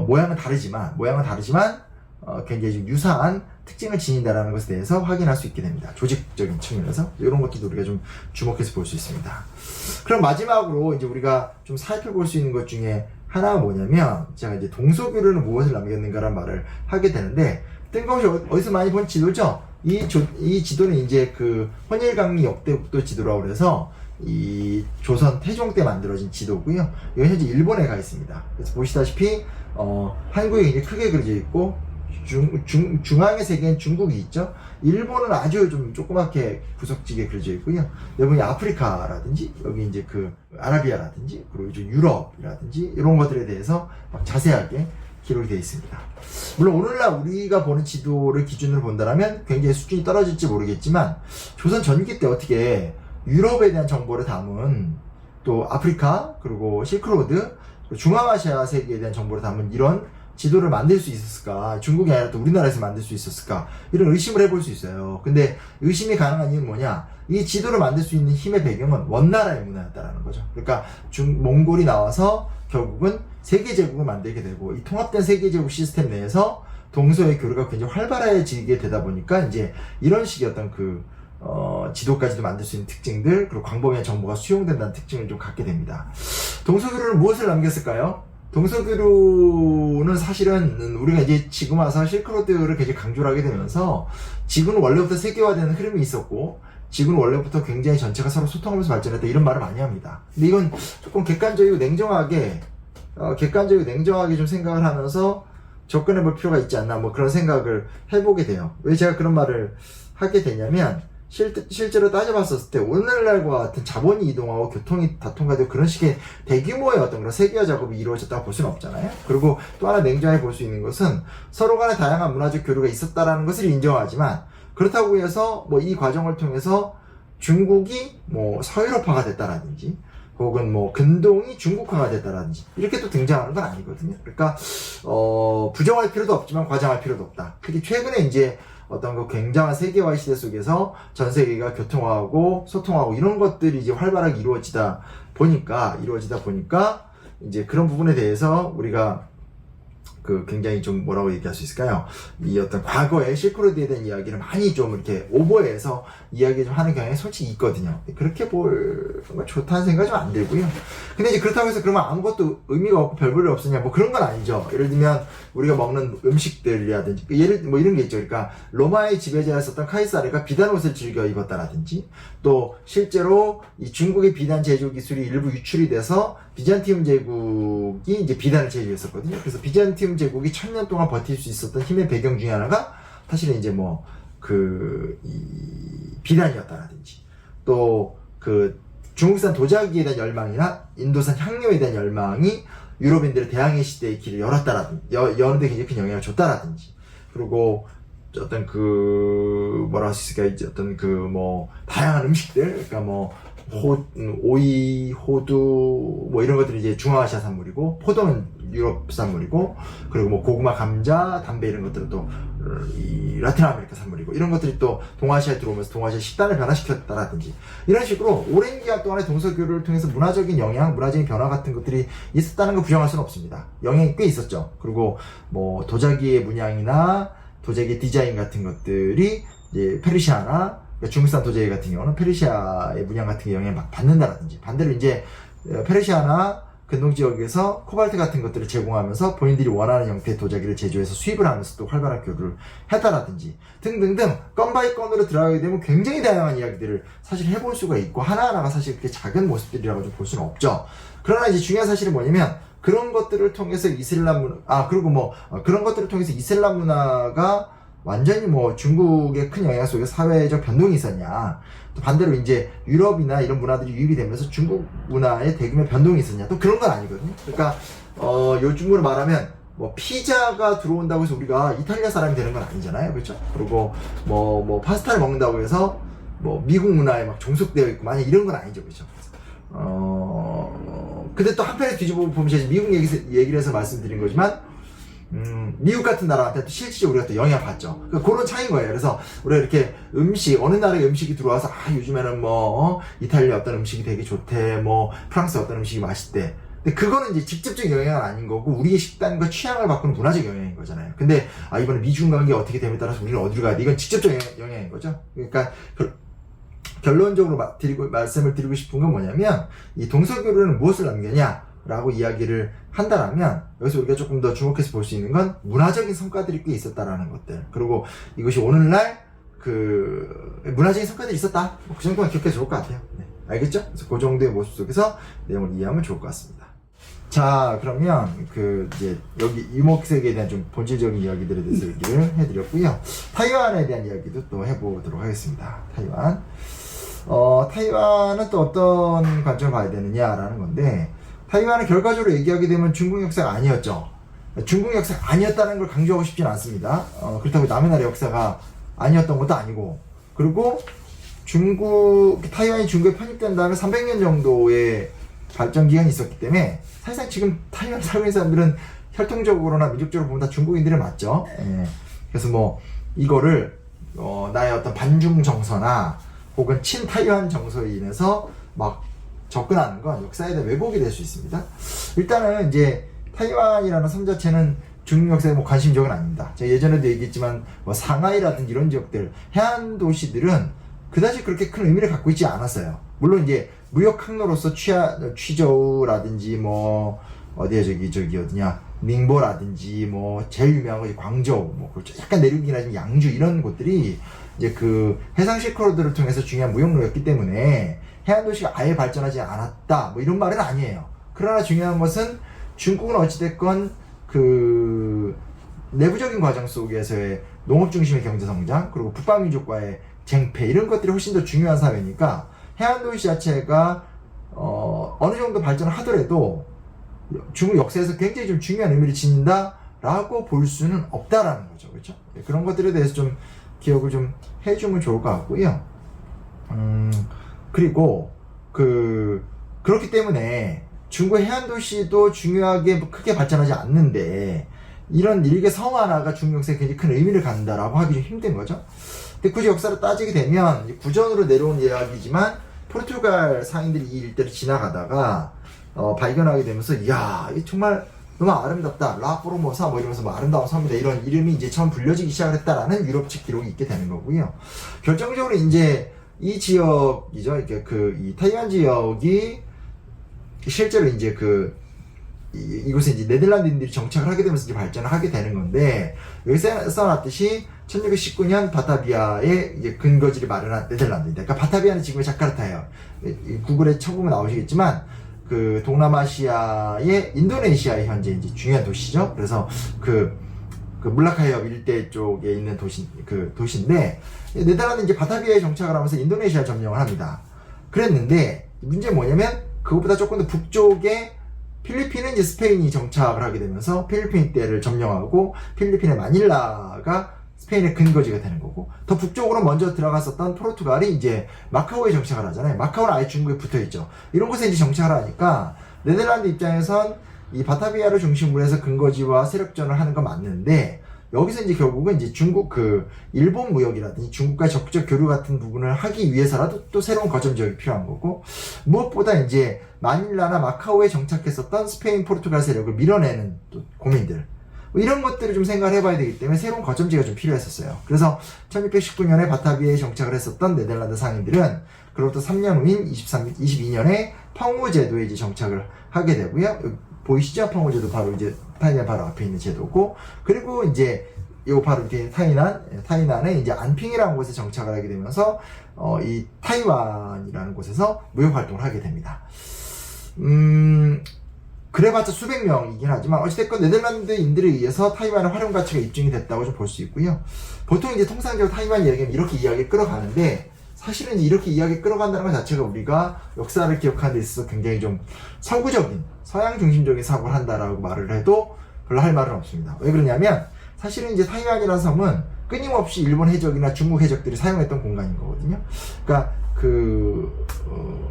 모양은 다르지만 굉장히 좀 유사한 특징을 지닌다라는 것에 대해서 확인할 수 있게 됩니다. 조직적인 측면에서 이런 것들도 우리가 좀 주목해서 볼 수 있습니다. 그럼 마지막으로 이제 우리가 좀 살펴볼 수 있는 것 중에 하나가 뭐냐면, 제가 이제 동서교류는 무엇을 남겼는가라는 말을 하게 되는데, 뜬금없이 어디서 많이 본 지도죠? 이 지도는 이제 그 헌일강리 역대국도 지도라고 그래서 이 조선 태종 때 만들어진 지도고요. 이건 현재 일본에 가 있습니다. 그래서 보시다시피 한국이 굉장히 크게 그려져 있고, 중앙의 세계엔 중국이 있죠. 일본은 아주 좀 조그맣게 구석지게 그려져 있고요. 여기 아프리카라든지, 여기 이제 그 아라비아라든지, 그리고 이제 유럽이라든지, 이런 것들에 대해서 막 자세하게 기록이 되어 있습니다. 물론 오늘날 우리가 보는 지도를 기준으로 본다면 굉장히 수준이 떨어질지 모르겠지만, 조선 전기 때 어떻게 유럽에 대한 정보를 담은, 또 아프리카, 그리고 실크로드, 중앙아시아 세계에 대한 정보를 담은 이런 지도를 만들 수 있었을까? 중국이 아니라 또 우리나라에서 만들 수 있었을까? 이런 의심을 해볼 수 있어요. 근데 의심이 가능한 이유는 뭐냐? 이 지도를 만들 수 있는 힘의 배경은 원나라의 문화였다라는 거죠. 그러니까 몽골이 나와서 결국은 세계제국을 만들게 되고, 이 통합된 세계제국 시스템 내에서 동서의 교류가 굉장히 활발해지게 되다 보니까 이제 이런 식의 어떤 지도까지도 만들 수 있는 특징들, 그리고 광범위한 정보가 수용된다는 특징을 좀 갖게 됩니다. 동서교류는 무엇을 남겼을까요? 동서교류는 사실은 우리가 이제 지금 와서 실크로드를 굉장히 강조를 하게 되면서, 지구는 원래부터 세계화되는 흐름이 있었고, 지구는 원래부터 굉장히 전체가 서로 소통하면서 발전했다, 이런 말을 많이 합니다. 근데 이건 조금 객관적이고 냉정하게 좀 생각을 하면서 접근해 볼 필요가 있지 않나, 뭐 그런 생각을 해보게 돼요. 왜 제가 그런 말을 하게 되냐면, 실제로 따져봤었을 때 오늘날과 같은 자본이 이동하고 교통이 다 통과되고 그런 식의 대규모의 어떤 그런 세계화 작업이 이루어졌다고 볼 수는 없잖아요. 그리고 또 하나 냉정하게 볼 수 있는 것은 서로 간에 다양한 문화적 교류가 있었다라는 것을 인정하지만, 그렇다고 해서 뭐 이 과정을 통해서 중국이 뭐 서유럽화가 됐다라든지, 혹은 뭐 근동이 중국화가 됐다라든지 이렇게 또 등장하는 건 아니거든요. 그러니까 부정할 필요도 없지만 과장할 필요도 없다. 특히 최근에 이제 어떤 그 굉장한 세계화 시대 속에서 전 세계가 교통하고 소통하고 이런 것들이 이제 활발하게 이루어지다 보니까 이제 그런 부분에 대해서 우리가 굉장히 좀 뭐라고 얘기할 수 있을까요? 이 어떤 과거의 실크로드에 대한 이야기를 많이 좀 이렇게 오버해서 이야기 좀 하는 경향이 솔직히 있거든요. 그렇게 볼 건 좋다는 생각이 좀 안 들고요. 근데 이제 그렇다고 해서 그러면 아무것도 의미가 없고 별 볼일 없으냐, 뭐 그런 건 아니죠. 예를 들면 우리가 먹는 음식들이라든지, 뭐 이런 게 있죠. 그러니까 로마의 지배자였었던 카이사르가 비단 옷을 즐겨 입었다라든지, 또 실제로 이 중국의 비단 제조 기술이 일부 유출이 돼서 비잔티움 제국이 이제 비단을 제조했었거든요. 그래서 비잔티움 제국이 1000년 동안 버틸 수 있었던 힘의 배경 중에 하나가 사실은 이제 이 비단이었다라든지, 또 중국산 도자기에 대한 열망이나 인도산 향료에 대한 열망이 유럽인들의 대항해 시대의 길을 열었다라든지, 여는데 굉장히 큰 영향을 줬다라든지, 그리고 어떤 뭐라 할 수 있을까, 이제 어떤 다양한 음식들, 그러니까 오이, 호두, 뭐 이런 것들이 이제 중앙아시아 산물이고, 포도는 유럽 산물이고, 그리고 뭐 고구마, 감자, 담배 이런 것들은 또 이 라틴 아메리카 산물이고, 이런 것들이 또 동아시아에 들어오면서 동아시아 식단을 변화시켰다라든지, 이런 식으로 오랜 기간 동안의 동서교류를 통해서 문화적인 영향, 문화적인 변화 같은 것들이 있었다는 걸 부정할 수는 없습니다. 영향이 꽤 있었죠. 그리고 뭐 도자기의 문양이나 도자기 디자인 같은 것들이 이제 페르시아나, 그러니까 중국산 도자기 같은 경우는 페르시아의 문양 같은 게 영향을 막 받는다라든지, 반대로 이제 페르시아나 근동 지역에서 코발트 같은 것들을 제공하면서 본인들이 원하는 형태의 도자기를 제조해서 수입을 하면서 또 활발한 교류를 했다라든지 등등등, 건 바이 건으로 들어가게 되면 굉장히 다양한 이야기들을 사실 해볼 수가 있고, 하나하나가 사실 그렇게 작은 모습들이라고 좀 볼 수는 없죠. 그러나 이제 중요한 사실은 뭐냐면, 그런 것들을 통해서 이슬람 문화, 그리고 뭐 그런 것들을 통해서 이슬람 문화가 완전히 뭐 중국의 큰 영향 속에 사회적 변동이 있었냐, 또 반대로 이제 유럽이나 이런 문화들이 유입이 되면서 중국 문화에 대규모 변동이 있었냐, 또 그런 건 아니거든요. 그러니까 요즘으로 말하면 뭐 피자가 들어온다고 해서 우리가 이탈리아 사람이 되는 건 아니잖아요, 그렇죠? 그리고 뭐 파스타를 먹는다고 해서 뭐 미국 문화에 막 종속되어 있고 만약 이런 건 아니죠, 그렇죠? 근데 또 한편에 뒤집어 보면 제가 미국 얘기를 해서 말씀드린 거지만, 미국 같은 나라한테 또 실질적으로 우리가 또 영향을 받죠. 그러니까 그런 차이인 거예요. 그래서 우리가 이렇게 음식, 어느 나라의 음식이 들어와서, 요즘에는 이탈리아 어떤 음식이 되게 좋대, 프랑스 어떤 음식이 맛있대. 근데 그거는 이제 직접적인 영향은 아닌 거고, 우리의 식단과 취향을 바꾸는 문화적 영향인 거잖아요. 근데, 이번에 미중 관계 어떻게 되냐에 따라서 우리는 어디로 가야 돼? 이건 직접적 영향인 거죠. 그러니까, 결론적으로 말씀을 드리고 싶은 건 뭐냐면, 이 동서교류는 무엇을 남겼냐? 라고 이야기를 한다라면, 여기서 우리가 조금 더 주목해서 볼 수 있는 건 문화적인 성과들이 꽤 있었다라는 것들. 그리고 이것이 오늘날 문화적인 성과들이 있었다. 그 정도만 기억해도 좋을 것 같아요. 네, 알겠죠? 그래서 그 정도의 모습 속에서 내용을 이해하면 좋을 것 같습니다. 자, 그러면 이제 여기 이목색에 대한 좀 본질적인 이야기들에 대해서 얘기를 해드렸고요. 타이완에 대한 이야기도 또 해보도록 하겠습니다. 타이완. 타이완은 또 어떤 관점을 봐야 되느냐라는 건데, 타이완은 결과적으로 얘기하게 되면 중국 역사가 아니었죠. 중국 역사가 아니었다는 걸 강조하고 싶진 않습니다. 그렇다고 남의 나라 역사가 아니었던 것도 아니고, 그리고 타이완이 중국에 편입된 다음에 300년 정도의 발전 기간이 있었기 때문에, 사실상 지금 타이완에 살고 있는 사람들은 혈통적으로나 민족적으로 보면 다 중국인들이 맞죠. 예. 그래서 이거를 나의 어떤 반중 정서나 혹은 친 타이완 정서에 인해서 막 접근하는 건 역사에 대한 왜곡이 될 수 있습니다. 일단은 이제 타이완이라는 섬 자체는 중국 역사에 관심 지역은 아닙니다. 제가 예전에도 얘기했지만 상하이라든지 이런 지역들, 해안 도시들은 그다지 그렇게 큰 의미를 갖고 있지 않았어요. 물론 이제 무역 항로로서 취저우라든지 어디냐 닝보라든지 제일 유명한 것이 광저우, 그렇죠. 약간 내륙이나 좀 양주 이런 곳들이 이제 그 해상 실크로드를 통해서 중요한 무역로였기 때문에 해안 도시가 아예 발전하지 않았다, 이런 말은 아니에요. 그러나 중요한 것은 중국은 어찌됐건 내부적인 과정 속에서의 농업 중심의 경제 성장, 그리고 북방민족과의 쟁패, 이런 것들이 훨씬 더 중요한 사회니까 해안 도시 자체가 어느 정도 발전을 하더라도 중국 역사에서 굉장히 좀 중요한 의미를 지닌다라고 볼 수는 없다라는 거죠, 그렇죠? 그런 것들에 대해서 좀 기억을 좀 해주면 좋을 것 같고요. 그리고 그렇기 때문에 중국의 해안 도시도 중요하게 크게 발전하지 않는데, 이런 일개 섬 하나가 중국 역사에 굉장히 큰 의미를 갖는다라고 하기 좀 힘든 거죠. 근데 굳이 역사를 따지게 되면 구전으로 내려온 이야기지만, 포르투갈 상인들이 이 일대를 지나가다가 발견하게 되면서, 이야, 이게 정말 너무 아름답다, 라포르모사 이러면서 아름다운 섬이다, 이런 이름이 이제 처음 불려지기 시작을 했다라는 유럽 측 기록이 있게 되는 거고요. 결정적으로 이제 이 지역이죠. 이 타이완 지역이 실제로 이제 이곳에 이제 네덜란드인들이 정착을 하게 되면서 이제 발전을 하게 되는 건데, 여기 써놨듯이 1619년 바타비아의 이제 근거지를 마련한 네덜란드입니다. 그러니까 바타비아는 지금의 자카르타예요. 구글에 쳐보면 나오시겠지만, 동남아시아의 인도네시아의 현재 이제 중요한 도시죠. 그래서 물라카이협 일대 쪽에 있는 도시인데, 네덜란드 이제 바타비아에 정착을 하면서 인도네시아 점령을 합니다. 그랬는데, 문제는 뭐냐면, 그것보다 조금 더 북쪽에 필리핀은 이제 스페인이 정착을 하게 되면서 필리핀 일대를 점령하고, 필리핀의 마닐라가 스페인의 근거지가 되는 거고, 더 북쪽으로 먼저 들어갔었던 포르투갈이 이제 마카오에 정착을 하잖아요. 마카오는 아예 중국에 붙어 있죠. 이런 곳에 이제 정착을 하니까 네덜란드 입장에선 이 바타비아를 중심으로 해서 근거지와 세력전을 하는 건 맞는데, 여기서 이제 결국은 이제 중국 일본 무역이라든지 중국과 적극적 교류 같은 부분을 하기 위해서라도 또 새로운 거점 지역이 필요한 거고, 무엇보다 이제 마닐라나 마카오에 정착했었던 스페인, 포르투갈 세력을 밀어내는 또 고민들, 뭐 이런 것들을 좀 생각을 해봐야 되기 때문에 새로운 거점지가 좀 필요했었어요. 그래서 1619년에 바타비아에 정착을 했었던 네덜란드 상인들은 그로부터 3년 후인 22년에 펑우 제도에 이제 정착을 하게 되고요. 보이시죠? 펑우 제도 바로 이제 타이난 바로 앞에 있는 제도고, 그리고 이제 요 바로 이렇게 타이난에 이제 안핑이라는 곳에 정착을 하게 되면서 이 타이완이라는 곳에서 무역 활동을 하게 됩니다. 그래봤자 수백 명이긴 하지만 어찌됐건 네덜란드인들에 의해서 타이완의 활용 가치가 입증이 됐다고 좀 볼 수 있고요. 보통 이제 통상적으로 타이완 이야기는 이렇게 이야기를 끌어가는데, 사실은 이렇게 이야기 끌어간다는 것 자체가 우리가 역사를 기억하는 데 있어서 굉장히 좀 서구적인, 서양 중심적인 사고를 한다라고 말을 해도 별로 할 말은 없습니다. 왜 그러냐면, 사실은 이제 타이완이라는 섬은 끊임없이 일본 해적이나 중국 해적들이 사용했던 공간인 거거든요. 그러니까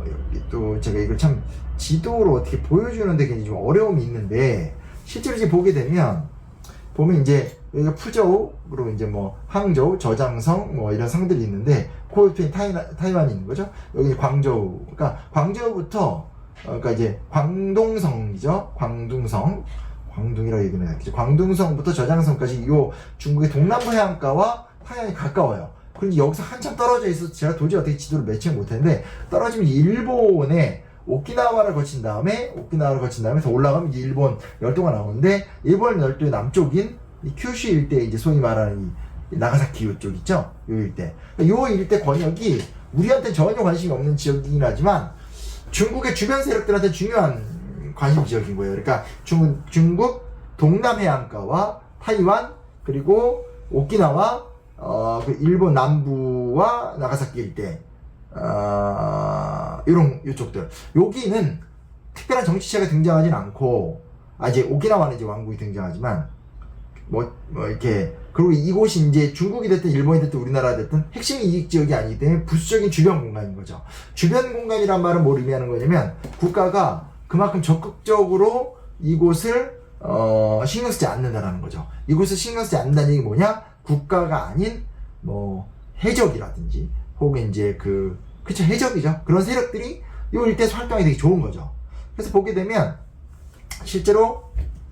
여기 또 제가 이걸 참 지도로 어떻게 보여주는데 굉장히 좀 어려움이 있는데, 실제로 이제 보게 되면 이제 여기가 푸저우, 그리고 이제 뭐 항저우, 저장성 뭐 이런 성들이 있는데, 그 옆에 타이완이 있는 거죠. 여기 광저우, 그러니까 광저우부터 그러니까 이제 광동성이죠. 광둥이라고 얘기는 하겠죠. 광둥성부터 저장성까지 요 중국의 동남부 해안가와 타이완이 가까워요. 그런데 여기서 한참 떨어져 있어서 제가 도저히 어떻게 지도를 매칭 못했는데, 떨어지면 일본의 오키나와를 거친 다음에 더 올라가면 이제 일본 열도가 나오는데, 일본 열도의 남쪽인 이 큐슈 일대, 이제 소위 말하는 이 나가사키 이쪽 있죠? 요 일대. 요 일대 권역이 우리한테 전혀 관심이 없는 지역이긴 하지만 중국의 주변 세력들한테 중요한 관심 지역인 거예요. 그러니까 중국 동남해안가와 타이완, 그리고 오키나와, 일본 남부와 나가사키 일대, 요쪽들. 여기는 특별한 정치체가 등장하진 않고, 이제 오키나와는 이제 왕국이 등장하지만, 이렇게, 그리고 이곳이 이제 중국이 됐든 일본이 됐든 우리나라가 됐든 핵심 이익 지역이 아니기 때문에 부수적인 주변 공간인 거죠. 주변 공간이란 말은 뭘 의미하는 거냐면, 국가가 그만큼 적극적으로 이곳을, 신경 쓰지 않는다라는 거죠. 이곳을 신경 쓰지 않는다는 얘기 뭐냐? 국가가 아닌, 해적이라든지, 혹은 이제 그쵸, 해적이죠. 그런 세력들이 요 일대에서 활동이 되게 좋은 거죠. 그래서 보게 되면, 실제로,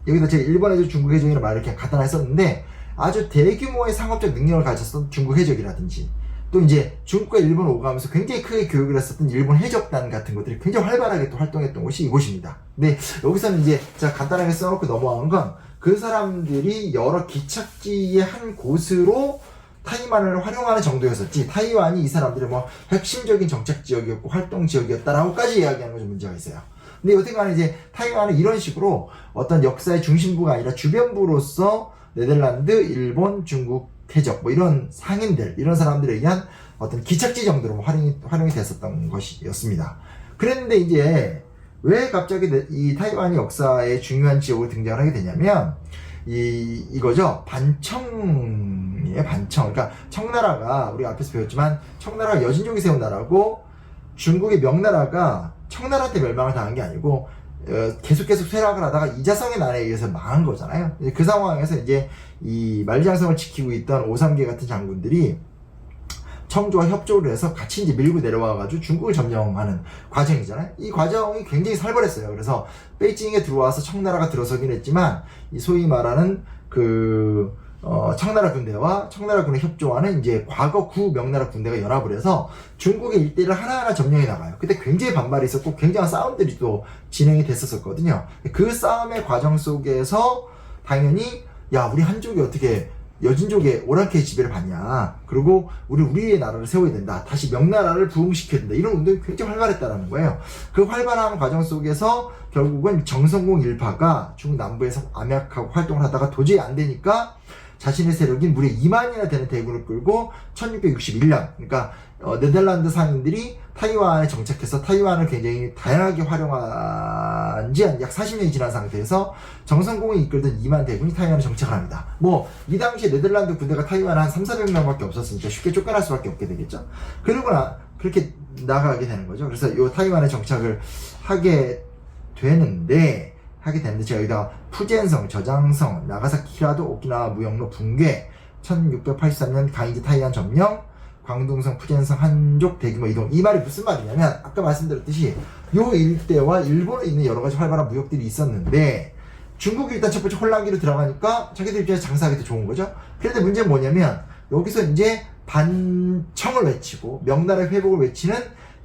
여기다 제가 일본 해적, 중국 해적이라는 말을 이렇게 간단하게 썼는데, 아주 대규모의 상업적 능력을 가졌던 중국 해적이라든지, 또 이제 중국과 일본 오가면서 굉장히 크게 교육을 했었던 일본 해적단 같은 것들이 굉장히 활발하게 또 활동했던 곳이 이곳입니다. 근데 여기서는 이제 제가 간단하게 써놓고 넘어간 건, 그 사람들이 여러 기착지의 한 곳으로 타이완을 활용하는 정도였었지, 타이완이 이 사람들의 핵심적인 정착 지역이었고 활동 지역이었다라고까지 이야기하는 건 좀 문제가 있어요. 근데 여튼간에 이제 타이완은 이런 식으로 어떤 역사의 중심부가 아니라 주변부로서 네덜란드, 일본, 중국 해적, 이런 상인들, 이런 사람들에 의한 어떤 기착지 정도로 활용이 됐었던 것이었습니다. 그랬는데 이제 왜 갑자기 이 타이완이 역사의 중요한 지역으로 등장을 하게 되냐면, 이거죠. 반청이에요, 반청. 그러니까 청나라가, 우리가 앞에서 배웠지만, 청나라가 여진족이 세운 나라고, 중국의 명나라가 청나라한테 멸망을 당한 게 아니고, 계속 쇠락을 하다가 이자성의 난에 의해서 망한 거잖아요. 그 상황에서 이제 이 만리장성을 지키고 있던 오삼계 같은 장군들이 청조와 협조를 해서 같이 이제 밀고 내려와가지고 중국을 점령하는 과정이잖아요. 이 과정이 굉장히 살벌했어요. 그래서 베이징에 들어와서 청나라가 들어서긴 했지만, 이 소위 말하는 청나라 군대와 청나라군의 협조와는 이제 과거 구명나라 군대가 연합을 해서 중국의 일대를 하나하나 점령해 나가요. 그때 굉장히 반발이 있었고 굉장한 싸움들이 또 진행이 됐었거든요. 그 싸움의 과정 속에서 당연히, 우리 한족이 어떻게 여진족의 오랑캐의 지배를 받냐, 그리고 우리의 나라를 세워야 된다, 다시 명나라를 부흥시켜야 된다, 이런 운동이 굉장히 활발했다는 거예요. 그 활발한 과정 속에서 결국은 정성공 일파가 중국 남부에서 암약하고 활동을 하다가 도저히 안 되니까 자신의 세력인 무려 2만이나 되는 대군을 끌고 1661년, 그러니까 네덜란드 상인들이 타이완에 정착해서 타이완을 굉장히 다양하게 활용한 지 약 40년이 지난 상태에서 정성공이 이끌던 2만 대군이 타이완에 정착을 합니다. 이 당시에 네덜란드 군대가 타이완에 한 300~400명밖에 없었으니까 쉽게 쫓겨날 수밖에 없게 되겠죠. 그렇게 나가게 되는 거죠. 그래서 이 타이완에 정착을 하게 하게 되는데, 제가 여기다가 푸젠성, 저장성, 나가사키 히라도 오키나와 무역로 붕괴, 1683년 가이지 타이완 점령, 광둥성, 푸젠성, 한족 대규모 이동. 이 말이 무슨 말이냐면, 아까 말씀드렸듯이 요 일대와 일본에 있는 여러 가지 활발한 무역들이 있었는데, 중국이 일단 첫 번째 혼란기로 들어가니까 자기들 입장에서 장사하기 도 좋은 거죠. 그런데 문제는 뭐냐면, 여기서 이제 반청을 외치고 명나라의 회복을 외치는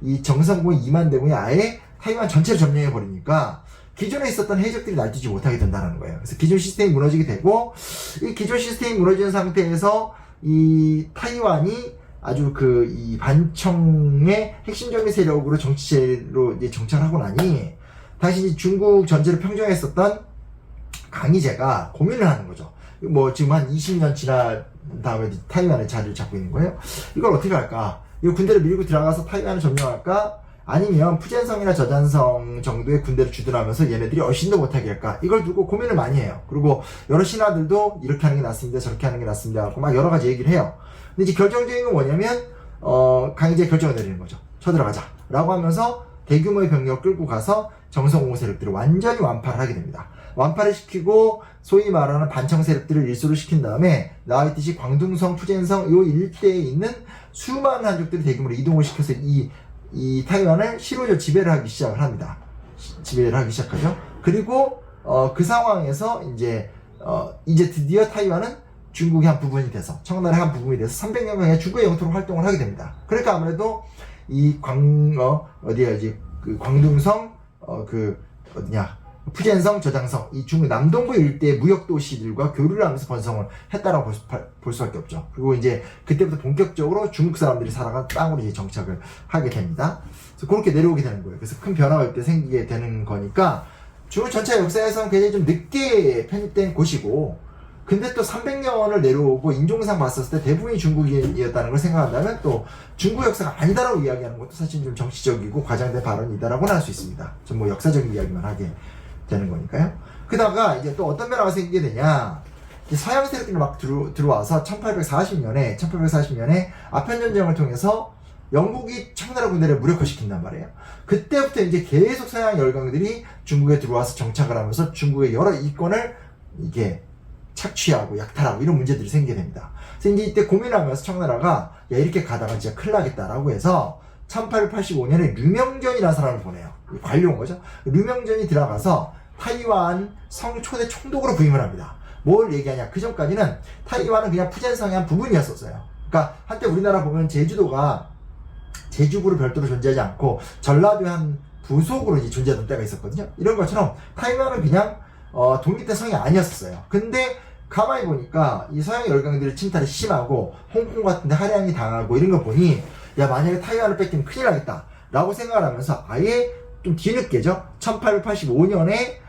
이 정성공이 이만대군이 아예 타이완 전체를 점령해 버리니까 기존에 있었던 해적들이 날뛰지 못하게 된다는 거예요. 그래서 기존 시스템이 무너지게 되고, 이 기존 시스템이 무너진 상태에서 이 타이완이 아주 이 반청의 핵심적인 세력으로 정치체로 이제 정착하고 나니, 당시 중국 전체를 평정했었던 강희제가 고민을 하는 거죠. 뭐 지금 한 20년 지난 다음에 타이완의 자리를 잡고 있는 거예요. 이걸 어떻게 할까? 이 군대를 밀고 들어가서 타이완을 점령할까? 아니면 푸젠성이나 저잔성 정도의 군대를 주둔하면서 얘네들이 얼씬도 못하게 할까? 이걸 두고 고민을 많이 해요. 그리고 여러 신하들도 이렇게 하는 게 낫습니다, 저렇게 하는 게 낫습니다 하고 막 여러 가지 얘기를 해요. 근데 이제 결정적인 건 뭐냐면, 강희제가 결정을 내리는 거죠. 쳐들어가자 라고 하면서 대규모의 병력을 끌고 가서 정성공 세력들을 완전히 완파를 하게 됩니다. 완파를 시키고 소위 말하는 반청 세력들을 일소를 시킨 다음에, 나와 있듯이 광둥성, 푸젠성 요 일대에 있는 수많은 한족들이 대규모로 이동을 시켜서 이 타이완을 실효적 지배를 하기 시작을 합니다. 지배를 하기 시작하죠. 그리고 그 상황에서 이제 드디어 타이완은 중국의 한 부분이 돼서, 청나라의 한 부분이 돼서 300년간의 중국의 영토로 활동을 하게 됩니다. 그러니까 아무래도 이 광둥성, 푸젠성, 저장성, 이 중국 남동부 일대의 무역 도시들과 교류를 하면서 번성을 했다라고 볼 수밖에 없죠. 그리고 이제 그때부터 본격적으로 중국 사람들이 살아간 땅으로 이제 정착을 하게 됩니다. 그래서 그렇게 내려오게 되는 거예요. 그래서 큰 변화가 이때 생기게 되는 거니까, 중국 전체 역사에서는 굉장히 좀 늦게 편입된 곳이고, 근데 또 300년을 내려오고 인종상 봤었을 때 대부분이 중국이었다는 걸 생각한다면, 또 중국 역사가 아니다라고 이야기하는 것도 사실 좀 정치적이고 과장된 발언이다라고는 할 수 있습니다. 좀 뭐 역사적인 이야기만 하게 되는 거니까요. 그러다가 이제 또 어떤 변화가 생기게 되냐, 서양 세력들이 막 들어와서 1840년에 아편전쟁을 통해서 영국이 청나라 군대를 무력화시킨단 말이에요. 그때부터 이제 계속 서양 열강들이 중국에 들어와서 정착을 하면서 중국의 여러 이권을 이게 착취하고 약탈하고 이런 문제들이 생기게 됩니다. 그래서 이제 이때 고민하면서 청나라가, 야, 이렇게 가다가 진짜 큰일 나겠다라고 해서 1885년에 류명전이라는 사람을 보내요. 관료인 거죠. 류명전이 들어가서 타이완 성 초대 총독으로 부임을 합니다. 뭘 얘기하냐, 그 전까지는 타이완은 그냥 푸젠성의 한 부분이었었어요. 그러니까 한때 우리나라 보면 제주도가 제주부로 별도로 존재하지 않고 전라도의 한 부속으로 이제 존재하던 때가 있었거든요. 이런 것처럼 타이완은 그냥 독립된 성이 아니었어요. 근데 가만히 보니까 이 서양 열강들의 침탈이 심하고 홍콩 같은 데 할양이 당하고 이런 거 보니, 야, 만약에 타이완을 뺏기면 큰일 나겠다 라고 생각을 하면서 아예 좀 뒤늦게죠, 1885년에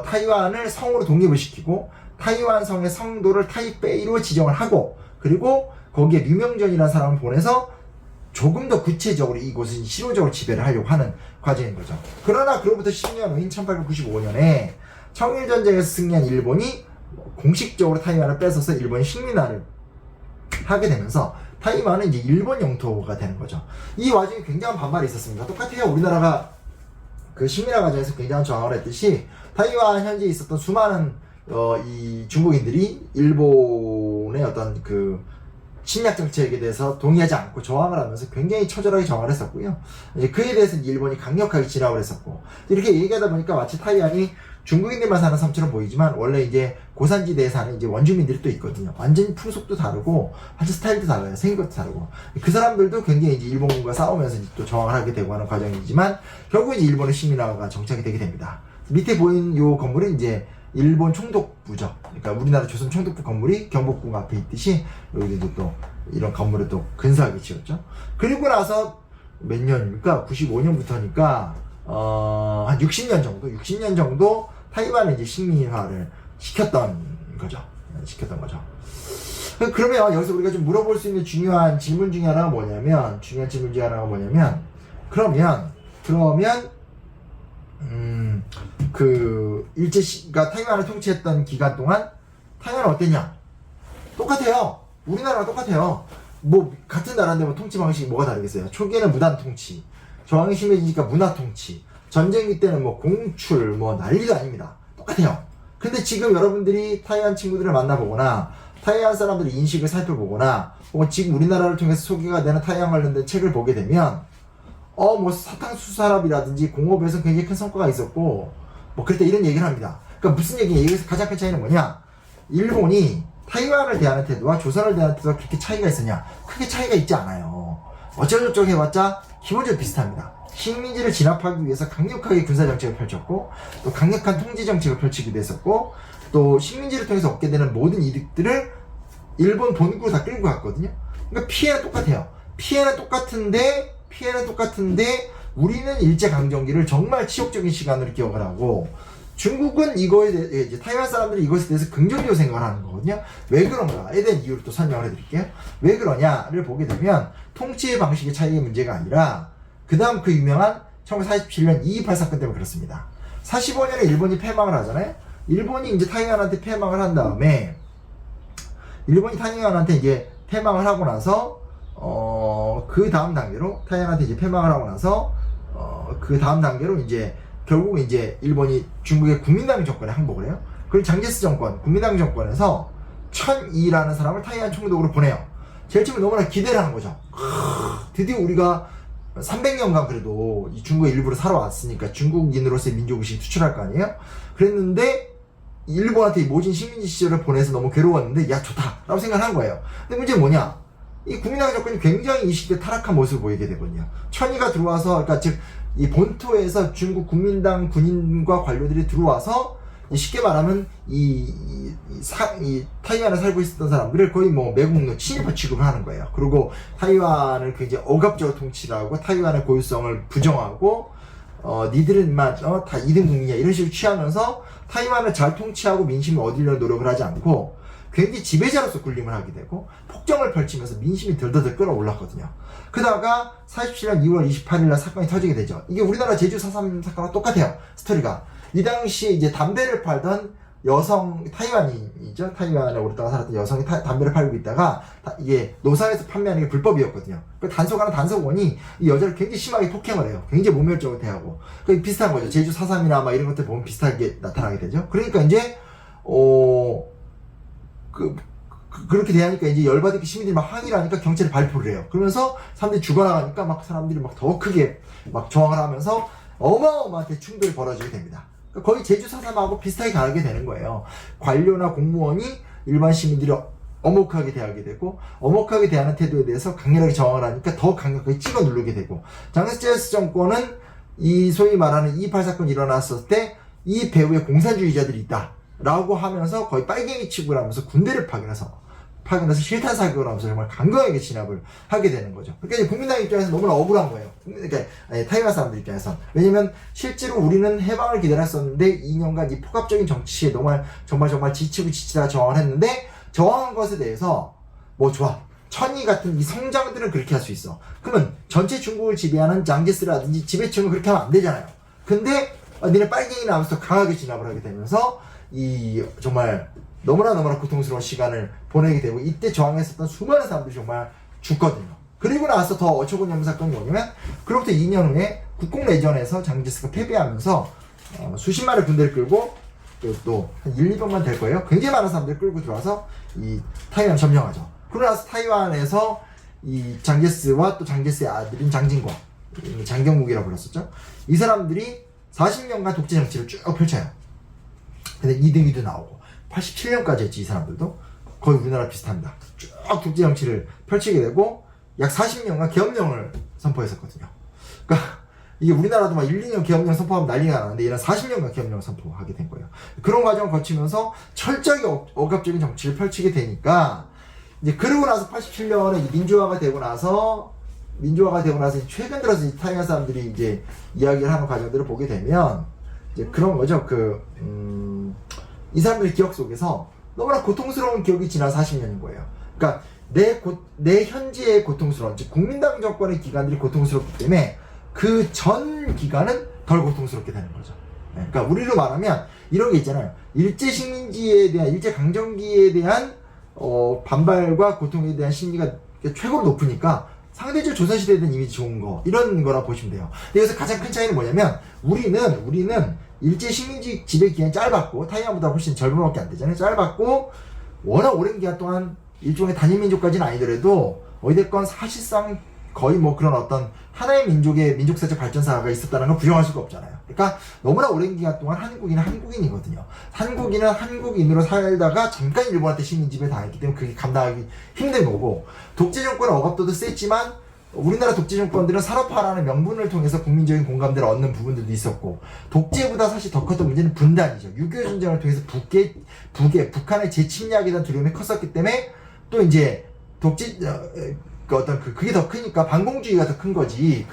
타이완을 성으로 독립을 시키고 타이완 성의 성도를 타이베이로 지정을 하고, 그리고 거기에 류명전이라는 사람을 보내서 조금 더 구체적으로 이곳을 실효적으로 지배를 하려고 하는 과정인 거죠. 그러나 그로부터 10년 후인 1895년에 청일전쟁에서 승리한 일본이 공식적으로 타이완을 뺏어서 일본이 식민화를 하게 되면서 타이완은 이제 일본 영토가 되는 거죠. 이 와중에 굉장한 반발이 있었습니다. 똑같아요. 우리나라가 그 식민화 과정에서 굉장한 저항을 했듯이 타이완 현지에 있었던 수많은 이 중국인들이 일본의 어떤 그 침략 정책에 대해서 동의하지 않고 저항을 하면서 굉장히 처절하게 저항을 했었고요. 이제 그에 대해서 일본이 강력하게 진압을 했었고, 이렇게 얘기하다 보니까 마치 타이완이 중국인들만 사는 섬처럼 보이지만 원래 이제 고산지대에 사는 이제 원주민들이 또 있거든요. 완전히 풍속도 다르고 완전 스타일도 달라요. 생긴 것도 다르고. 그 사람들도 굉장히 이제 일본과 싸우면서 이제 또 저항을 하게 되고 하는 과정이지만, 결국 이제 일본의 식민화가 정착이 되게 됩니다. 밑에 보인 요 건물은 이제 일본 총독부죠. 그러니까 우리나라 조선 총독부 건물이 경복궁 앞에 있듯이 여기도 또 이런 건물을 또 근사하게 지었죠. 그리고 나서 몇 년입니까? 95년부터니까 한 60년 정도 타이완을 이제 식민화를 시켰던 거죠. 그러면 여기서 우리가 좀 물어볼 수 있는 중요한 질문 중에 하나가 뭐냐면, 그러면 일제시가 타이완을 통치했던 기간 동안 타이완은 어땠냐? 똑같아요. 우리나라랑 똑같아요. 뭐 같은 나라인데 뭐 통치 방식이 뭐가 다르겠어요? 초기에는 무단 통치, 저항이 심해지니까 문화 통치, 전쟁기 때는 뭐 공출, 뭐 난리가 아닙니다. 똑같아요. 근데 지금 여러분들이 타이완 친구들을 만나보거나 타이완 사람들의 인식을 살펴보거나 혹은 지금 우리나라를 통해서 소개가 되는 타이완 관련된 책을 보게 되면 뭐 사탕수수 산업이라든지 공업에서 굉장히 큰 성과가 있었고 뭐 그럴 때 이런 얘기를 합니다. 그러니까 무슨 얘기냐, 여기서 가장 큰 차이는 뭐냐, 일본이 타이완을 대하는 태도와 조선을 대하는 태도가 그렇게 차이가 있었냐? 크게 차이가 있지 않아요. 어쩌고저쩌고 해봤자 기본적으로 비슷합니다. 식민지를 진압하기 위해서 강력하게 군사정책을 펼쳤고 또 강력한 통제정책을 펼치기도 했었고 또 식민지를 통해서 얻게 되는 모든 이득들을 일본 본국으로 다 끌고 갔거든요. 그러니까 피해는 똑같아요. 피해는 똑같은데 우리는 일제강점기를 정말 치욕적인 시간으로 기억을 하고 중국은 이거에 대해, 이제 타이완 사람들이 이것에 대해서 긍정적으로 생각을 하는 거거든요. 왜 그런가에 대한 이유를 또 설명을 해드릴게요. 왜 그러냐를 보게 되면 통치 방식의 차이의 문제가 아니라 그 다음 그 유명한 1947년 228 사건 때문에 그렇습니다. 45년에 일본이 패망을 하잖아요. 일본이 이제 타이완한테 패망을 한 다음에 일본이 타이완한테 이제 패망을 하고 나서 그 다음 단계로 타이완한테 이제 패망을 하고 나서 그 다음 단계로 이제 결국 이제 일본이 중국의 국민당 정권에 항복을 해요. 그리고 장제스 정권, 국민당 정권에서 천이라는 사람을 타이완 총독으로 보내요. 제일 처음에 너무나 기대를 하는 거죠. 드디어 우리가 300년간 그래도 이 중국의 일부로 살아왔으니까 중국인으로서의 민족의식이 투철할 거 아니에요? 그랬는데 일본한테 이 모진 식민지 시절을 보내서 너무 괴로웠는데 야 좋다 라고 생각을 한 거예요. 근데 문제는 뭐냐, 이 국민당 정권이 굉장히 이 시기에 타락한 모습을 보이게 되거든요. 천이가 들어와서, 그러니까 즉 이 본토에서 중국 국민당 군인과 관료들이 들어와서 쉽게 말하면 이 타이완에 살고 있었던 사람들을 거의 뭐 매국노 친일파 취급을 하는 거예요. 그리고 타이완을 굉장히 억압적으로 통치를 하고 타이완의 고유성을 부정하고 니들은만 다 이등 국민이야 이런 식으로 취하면서 타이완을 잘 통치하고 민심을 얻으려는 노력을 하지 않고 굉장히 지배자로서 군림을 하게 되고 폭정을 펼치면서 민심이 들더들 끌어올랐거든요. 그러다가 47년 2월 28일 날 사건이 터지게 되죠. 이게 우리나라 제주 4.3 사건과 똑같아요. 스토리가. 이 당시에 이제 담배를 팔던 여성, 타이완이죠. 타이완에 오랫동안 살았던 여성이 담배를 팔고 있다가 이게 노상에서 판매하는 게 불법이었거든요. 그 단속하는 단속원이 이 여자를 굉장히 심하게 폭행을 해요. 굉장히 모멸적으로 대하고. 그 비슷한 거죠. 제주 4.3이나 막 이런 것들 보면 비슷하게 나타나게 되죠. 그러니까 이제 그렇게 대하니까 이제 열받은 시민들이 막 항의를 하니까 경찰이 발표를 해요. 그러면서 사람들이 죽어나가니까 막 사람들이 막 더 크게 막 저항을 하면서 어마어마하게 충돌이 벌어지게 됩니다. 그러니까 거의 제주 4.3하고 비슷하게 가게 되는 거예요. 관료나 공무원이 일반 시민들이 엄혹하게 대하게 되고 엄혹하게 대하는 태도에 대해서 강렬하게 저항을 하니까 더 강력하게 찍어 누르게 되고 장제스 정권은 이 소위 말하는 228 사건이 일어났을 때 이 배후에 공산주의자들이 있다 라고 하면서 거의 빨갱이 취급을 하면서 군대를 파견해서 실탄 사격을 하면서 정말 강경하게 진압을 하게 되는 거죠. 그러니까 이제 국민당 입장에서 너무나 억울한 거예요. 그러니까 타이완 사람들 입장에서. 왜냐면 실제로 우리는 해방을 기다렸었는데 2년간 이 폭압적인 정치에 정말 지치고 지치다 저항을 했는데 저항한 것에 대해서 뭐 좋아. 천이 같은 이 성장들은 그렇게 할 수 있어. 그러면 전체 중국을 지배하는 장제스라든지 지배층은 그렇게 하면 안 되잖아요. 근데 니네 빨갱이나 하면서 강하게 진압을 하게 되면서 이 정말 너무나 고통스러운 시간을 보내게 되고 이때 저항했었던 수많은 사람들이 정말 죽거든요. 그리고 나서 더 어처구니없는 사건이 뭐냐면 그로부터 2년 후에 국공내전에서 장제스가 패배하면서 수십만의 군대를 끌고 또 한 1, 200만 될 거예요. 굉장히 많은 사람들을 끌고 들어와서 이 타이완을 점령하죠. 그러고 나서 타이완에서 이 장제스와 또 장제스의 아들인 장진과 장경국이라고 불렀었죠. 이 사람들이 40년간 독재 정치를 쭉 펼쳐요. 근데 2등이도 나오고 87년까지 했지. 이 사람들도 거의 우리나라 비슷합니다. 쭉 독재 정치를 펼치게 되고 약 40년간 계엄령을 선포했었거든요. 그러니까 이게 우리나라도 막 1, 2년 계엄령 선포하면 난리가 나는데 얘는 40년간 계엄령을 선포하게 된 거예요. 그런 과정을 거치면서 철저하게 억압적인 정치를 펼치게 되니까 이제 그러고 나서 87년에 민주화가 되고 나서 최근 들어서 타이완 사람들이 이제 이야기를 하는 과정들을 보게 되면 이제 그런 거죠. 이 사람들의 기억 속에서 너무나 고통스러운 기억이 지난 40년인 거예요. 그러니까 내 현재의 고통스러운, 즉 국민당 정권의 기간들이 고통스럽기 때문에 그 전 기간은 덜 고통스럽게 되는 거죠. 그러니까 우리로 말하면 이런 게 있잖아요. 일제 식민지에 대한, 일제 강점기에 대한 반발과 고통에 대한 심리가 최고로 높으니까 상대적으로 조선시대에 대한 이미지 좋은 거, 이런 거라 보시면 돼요. 근데 여기서 가장 큰 차이는 뭐냐면 우리는 일제 식민지 지배 기간이 짧았고, 타이완보다 훨씬 절반밖에 안 되잖아요. 짧았고, 워낙 오랜 기간 동안 일종의 단일 민족까지는 아니더라도 어찌됐건 사실상 거의 뭐 그런 어떤 하나의 민족의 민족사적 발전사가 있었다는 걸 부정할 수가 없잖아요. 그러니까 너무나 오랜 기간 동안 한국인은 한국인이거든요. 한국인은 한국인으로 살다가 잠깐 일본한테 식민지배 당했기 때문에 그게 감당하기 힘든 거고, 독재 정권의 억압도도 셌지만 우리나라 독재 정권들은 산업화라는 명분을 통해서 국민적인 공감대를 얻는 부분들도 있었고, 독재보다 사실 더 컸던 문제는 분단이죠. 6.25 전쟁을 통해서 북한의 재침략에 대한 두려움이 컸었기 때문에 또 이제 독재 그게 더 크니까 반공주의가 더 큰 거지.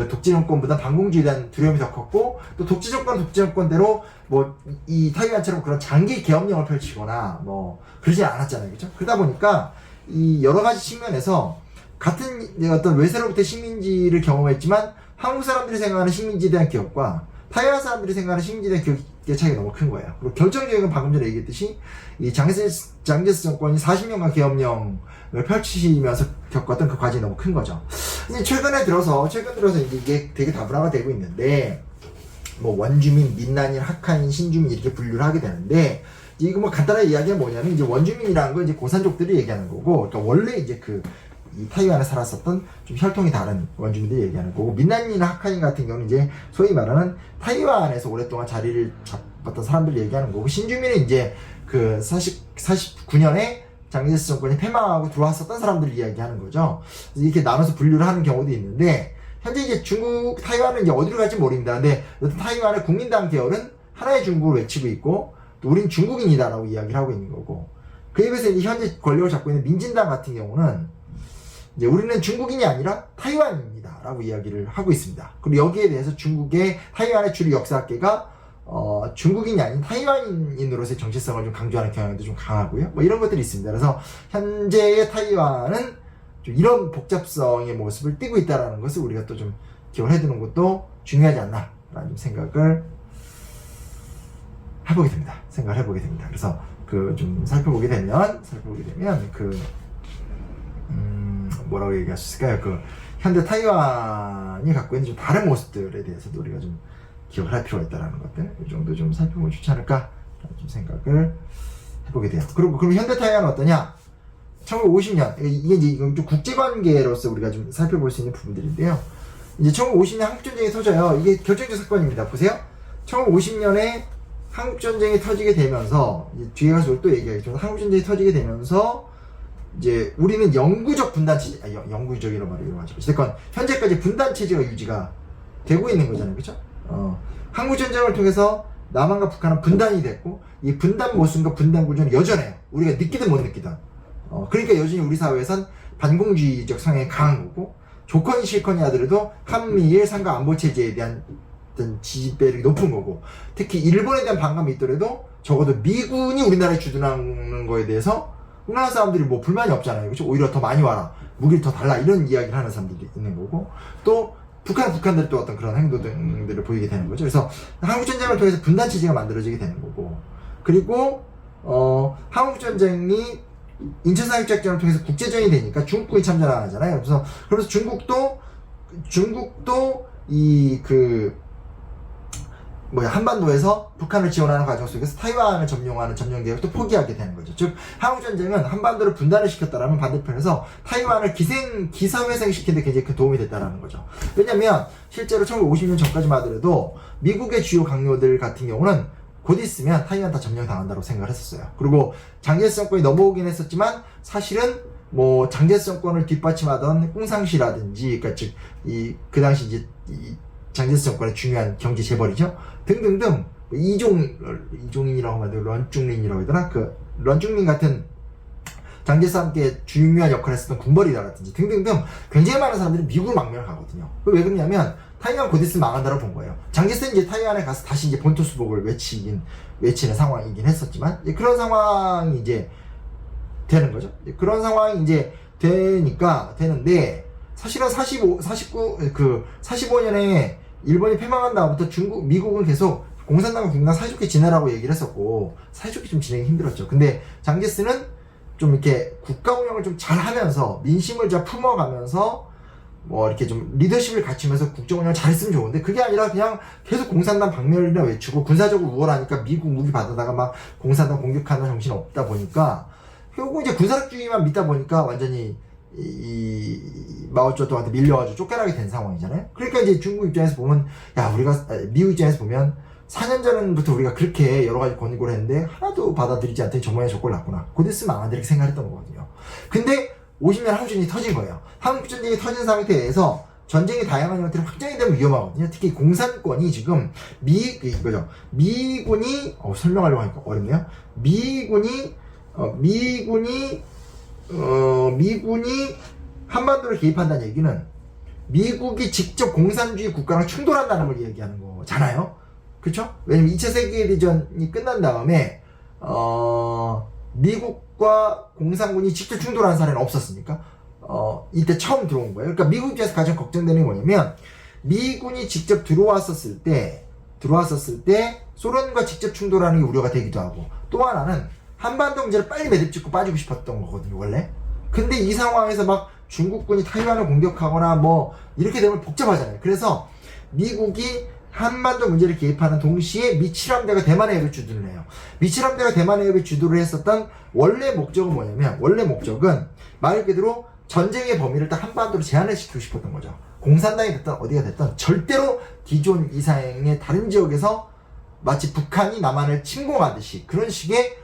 독재 정권보다 반공주의에 대한 두려움이 더 컸고, 또 독재 정권대로 뭐 이 타이완처럼 그런 장기 계엄령을 펼치거나 뭐 그러지 않았잖아요, 그렇죠? 그러다 보니까 이 여러 가지 측면에서 같은 어떤 외세로부터 식민지를 경험했지만 한국 사람들이 생각하는 식민지에 대한 기억과 타이완 사람들이 생각하는 식민지에 대한 기억의 차이가 너무 큰 거예요. 그리고 결정적인 건 방금 전에 얘기했듯이 이 장제스 정권이 40년간 계엄령을 펼치면서 겪었던 그 과정이 너무 큰 거죠. 이제 최근 들어서 이게 되게 다분화가 되고 있는데, 뭐 원주민, 민난인, 학한인, 신주민 이렇게 분류를 하게 되는데, 이거 뭐 간단하게 이야기가 뭐냐면, 이제 원주민이라는 건 이제 고산족들이 얘기하는 거고, 그러니까 원래 이제 이 타이완에 살았었던 좀 혈통이 다른 원주민들이 얘기하는 거고, 민난인이나 학한인 같은 경우는 이제 소위 말하는 타이완에서 오랫동안 자리를 잡았던 사람들이 얘기하는 거고, 신주민은 이제 49년에 장제스 정권이 패망하고 들어왔었던 사람들을 이야기하는 거죠. 이렇게 나눠서 분류를 하는 경우도 있는데, 현재 이제 타이완은 이제 어디로 갈지 모릅니다. 근데 타이완의 국민당 계열은 하나의 중국을 외치고 있고, 또 우린 중국인이다라고 이야기를 하고 있는 거고, 그에 비해서 이제 현재 권력을 잡고 있는 민진당 같은 경우는 이제 우리는 중국인이 아니라 타이완입니다 라고 이야기를 하고 있습니다. 그리고 여기에 대해서 타이완의 주류 역사학계가 중국인이 아닌 타이완인으로서의 정체성을 좀 강조하는 경향도 좀 강하고요. 뭐 이런 것들이 있습니다. 그래서 현재의 타이완은 좀 이런 복잡성의 모습을 띠고 있다는 것을 우리가 또 좀 기억을 해두는 것도 중요하지 않나라는 생각을 해보게 됩니다. 그래서 좀 살펴보게 되면 뭐라고 얘기할 수 있을까요? 현대 타이완이 갖고 있는 좀 다른 모습들에 대해서도 우리가 좀 기억을 할 필요가 있다는 것들, 이 정도 좀 살펴보면 좋지 않을까 좀 생각을 해보게 돼요. 그럼 현대 타이완은 어떠냐? 1950년, 이건 좀 국제관계로서 우리가 좀 살펴볼 수 있는 부분들인데요. 이제 1950년 한국전쟁이 터져요. 이게 결정적 사건입니다. 보세요. 1950년에 한국전쟁이 터지게 되면서, 뒤에 가서 또 얘기하겠지만, 한국전쟁이 터지게 되면서, 이제 우리는 영구적 분단체제, 영구적이라는 말이 이용하죠. 어쨌건 현재까지 분단체제가 유지가 되고 있는 거잖아요, 그렇죠? 한국전쟁을 통해서 남한과 북한은 분단이 됐고, 이 분단 모순과 분단 구조는 여전해요. 우리가 느끼든 못 느끼든. 그러니까 여전히 우리 사회에선 반공주의적 성향이 강한 거고, 조건이 싫거니 하더라도 한미일 삼각 안보 체제에 대한 어떤 지배력이 높은 거고, 특히 일본에 대한 반감이 있더라도 적어도 미군이 우리나라에 주둔하는 거에 대해서 우리나라 사람들이 뭐 불만이 없잖아요. 그렇죠? 오히려 더 많이 와라, 무기를 더 달라, 이런 이야기를 하는 사람들이 있는 거고, 또 북한들이 또 어떤 그런 행동들을 보이게 되는 거죠. 그래서 한국전쟁을 통해서 분단체제가 만들어지게 되는 거고, 그리고 한국전쟁이 인천상륙작전을 통해서 국제전이 되니까 중국군이 참전을 하잖아요. 그래서 중국도 한반도에서 북한을 지원하는 과정 속에서 타이완을 점령하는 점령 계획도 포기하게 되는 거죠. 즉, 한국전쟁은 한반도를 분단을 시켰다라면 반대편에서 타이완을 기사회생시키는 데 굉장히 큰 도움이 됐다라는 거죠. 왜냐면, 실제로 1950년 전까지만 하더라도 미국의 주요 강요들 같은 경우는 곧 있으면 타이완 다 점령당한다고 생각을 했었어요. 그리고 장제스 정권이 넘어오긴 했었지만, 사실은 뭐 장제스 정권을 뒷받침하던 꿍상시라든지, 그러니까 즉 그 당시 이제 장제스 정권의 중요한 경제 재벌이죠, 등등등, 이종인이라고 하면 런중린이라고 하더라, 런중린 같은 장제스와 함께 중요한 역할을 했었던 군벌이라든지 등등등 굉장히 많은 사람들이 미국을 망명을 가거든요. 왜 그러냐면 타이완 곧 있으면 망한다고 본 거예요. 장제스는 이제 타이완에 가서 다시 이제 본토 수복을 외치는 상황이긴 했었지만, 이제 그런 상황이 이제 되는 거죠. 그런 상황이 이제 되는데, 사실은 45년에 일본이 패망한 다음부터 미국은 계속 공산당과 국민당 사이좋게 지내라고 얘기를 했었고, 사이좋게 좀 지내기 힘들었죠. 근데 장제스는 좀 이렇게 국가 운영을 좀 잘 하면서, 민심을 잘 품어가면서, 뭐 이렇게 좀 리더십을 갖추면서 국정 운영을 잘했으면 좋은데 그게 아니라 그냥 계속 공산당 박멸이나 외치고 군사적으로 우월하니까 미국 무기 받아다가 막 공산당 공격하는 정신 없다 보니까 결국 이제 군사력주의만 믿다 보니까 완전히 이 마오쩌둥한테 밀려가지고 쫓겨나게 된 상황이잖아요. 그러니까 이제 중국 입장에서 보면 미국 입장에서 보면 4년 전부터 우리가 그렇게 여러 가지 권고를 했는데 하나도 받아들이지 않더니 저 모양의 조건을 놨구나. 곧 있으면 망한다 이렇게 생각했던 거거든요. 근데 50년 한국전쟁이 터진 거예요. 한국전쟁이 터진 상태에서 전쟁의 다양한 형태로 확장이 되면 위험하거든요. 특히 공산권이 지금 미군이 설명하려고 하니까 어렵네요. 미군이 한반도를 개입한다는 얘기는 미국이 직접 공산주의 국가랑 충돌한다는 걸 얘기하는 거잖아요. 그렇죠? 왜냐면 2차 세계대전이 끝난 다음에 미국과 공산군이 직접 충돌하는 사례는 없었으니까 이때 처음 들어온 거예요. 그러니까 미국 입장에서 가장 걱정되는 게 뭐냐면 미군이 직접 들어왔었을 때 소련과 직접 충돌하는 게 우려가 되기도 하고 또 하나는 한반도 문제를 빨리 매듭짓고 빠지고 싶었던 거거든요, 원래. 근데 이 상황에서 막 중국군이 타이완을 공격하거나 뭐 이렇게 되면 복잡하잖아요. 그래서 미국이 한반도 문제를 개입하는 동시에 미칠함대가 대만 해협에 주둔을 해요. 미칠함대가 대만 해협에 주둔을 했었던 원래 목적은 뭐냐면 원래 목적은 말 그대로 전쟁의 범위를 딱 한반도로 제한을 시키고 싶었던 거죠. 공산당이 됐든 어디가 됐든 절대로 기존 이상의 다른 지역에서 마치 북한이 남한을 침공하듯이 그런 식의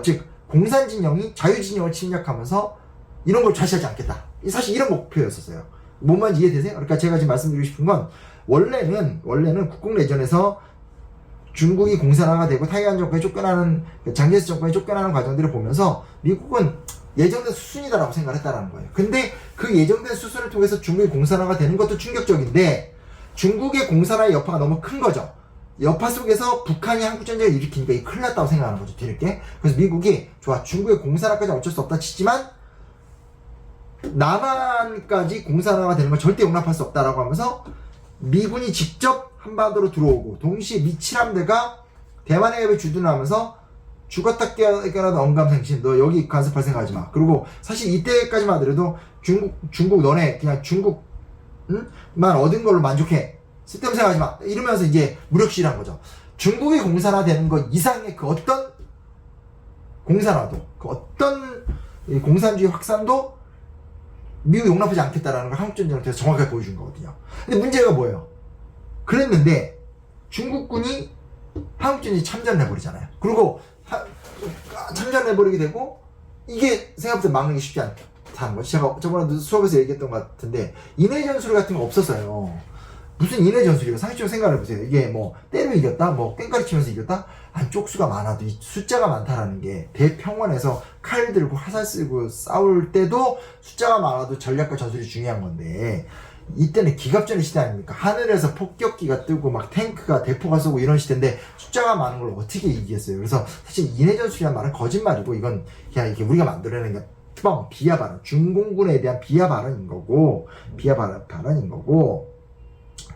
즉 공산진영이 자유진영을 침략하면서 이런 걸 좌시하지 않겠다. 사실 이런 목표였었어요. 뭔 말인지 이해되세요? 그러니까 제가 지금 말씀드리고 싶은 건 원래는 국공내전에서 중국이 공산화가 되고 타이완 정권이 쫓겨나는 장제스 정권이 쫓겨나는 과정들을 보면서 미국은 예정된 수순이다라고 생각을 했다는 거예요. 근데 그 예정된 수순을 통해서 중국이 공산화가 되는 것도 충격적인데 중국의 공산화의 여파가 너무 큰 거죠. 여파 속에서 북한이 한국전쟁을 일으키니까 이게 큰일 났다고 생각하는 거죠, 뒤늦게. 그래서 미국이 좋아, 중국의 공산화까지 어쩔 수 없다 치지만 남한까지 공산화가 되는 건 절대 용납할 수 없다라고 하면서 미군이 직접 한반도로 들어오고 동시에 미칠함대가 대만 해협에 주둔하면서 죽었다 깨어나도 언감생심 너 여기 간섭할 생각하지 마. 그리고 사실 이때까지만 하더라도 중국 너네 그냥 중국만 얻은 걸로 만족해. 쓸데없는 생각하지 마. 이러면서 이제 무력시한 거죠. 중국이 공산화되는 것 이상의 그 어떤 공산화도 그 어떤 공산주의 확산도 미국이 용납하지 않겠다라는 걸 한국전쟁을 통해서 정확하게 보여준 거거든요. 근데 문제가 뭐예요? 그랬는데 중국군이 한국전쟁에 참전을 해버리잖아요. 그리고 참전을 해버리게 되고 이게 생각보다 막는 게 쉽지 않다는 거죠. 제가 저번에도 수업에서 얘기했던 것 같은데 인해전술 같은 거 없었어요. 무슨 인해전술이에요? 상식적으로 생각을 해보세요. 이게 뭐 때로 이겼다? 뭐 깽가리 치면서 이겼다? 아니 쪽수가 많아도 이 숫자가 많다라는 게 대평원에서 칼 들고 화살 쓰고 싸울 때도 숫자가 많아도 전략과 전술이 중요한 건데 이때는 기갑전의 시대 아닙니까? 하늘에서 폭격기가 뜨고 막 탱크가 대포가 쏘고 이런 시대인데 숫자가 많은 걸 어떻게 이기겠어요? 그래서 사실 인해전술이란 말은 거짓말이고 이건 그냥 이렇게 우리가 만들어내는 게 비하 발언, 중공군에 대한 비하 발언인 거고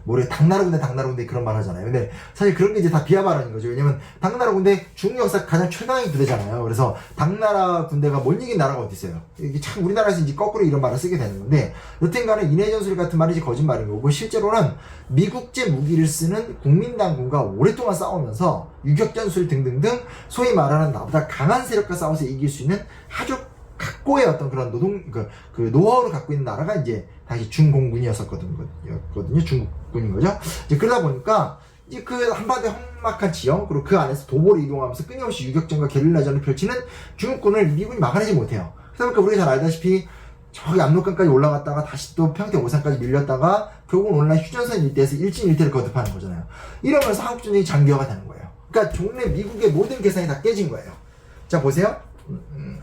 뭐래 당나라 군대 그런 말 하잖아요. 근데 사실 그런 게 이제 다 비하 발언인 거죠. 왜냐면 당나라 군대 중국 역사 가장 최강의 부대잖아요. 그래서 당나라 군대가 못 이긴 나라가 어디 있어요? 이게 참 우리나라에서 이제 거꾸로 이런 말을 쓰게 되는 건데 여튼간에 인해전술 같은 말이 거짓말인 거고 실제로는 미국제 무기를 쓰는 국민당군과 오랫동안 싸우면서 유격전술 등등등 소위 말하는 나보다 강한 세력과 싸워서 이길 수 있는 아주 각고의 어떤 그런 그 노하우를 갖고 있는 나라가 이제 당시 중공군이었거든요. 중국군인 거죠. 이제 그러다 보니까 이제 그 한반도의 험악한 지형 그리고 그 안에서 도보를 이동하면서 끊임없이 유격전과 게릴라전을 펼치는 중국군을 미군이 막아내지 못해요. 그러다 보니까 우리가 잘 알다시피 저기 압록강까지 올라갔다가 다시 또 평택 오산까지 밀렸다가 결국은 오늘날 휴전선 일대에서 일진일퇴를 거듭하는 거잖아요. 이러면서 한국전쟁이 장기화가 되는 거예요. 그러니까 종래 미국의 모든 계산이 다 깨진 거예요. 자 보세요.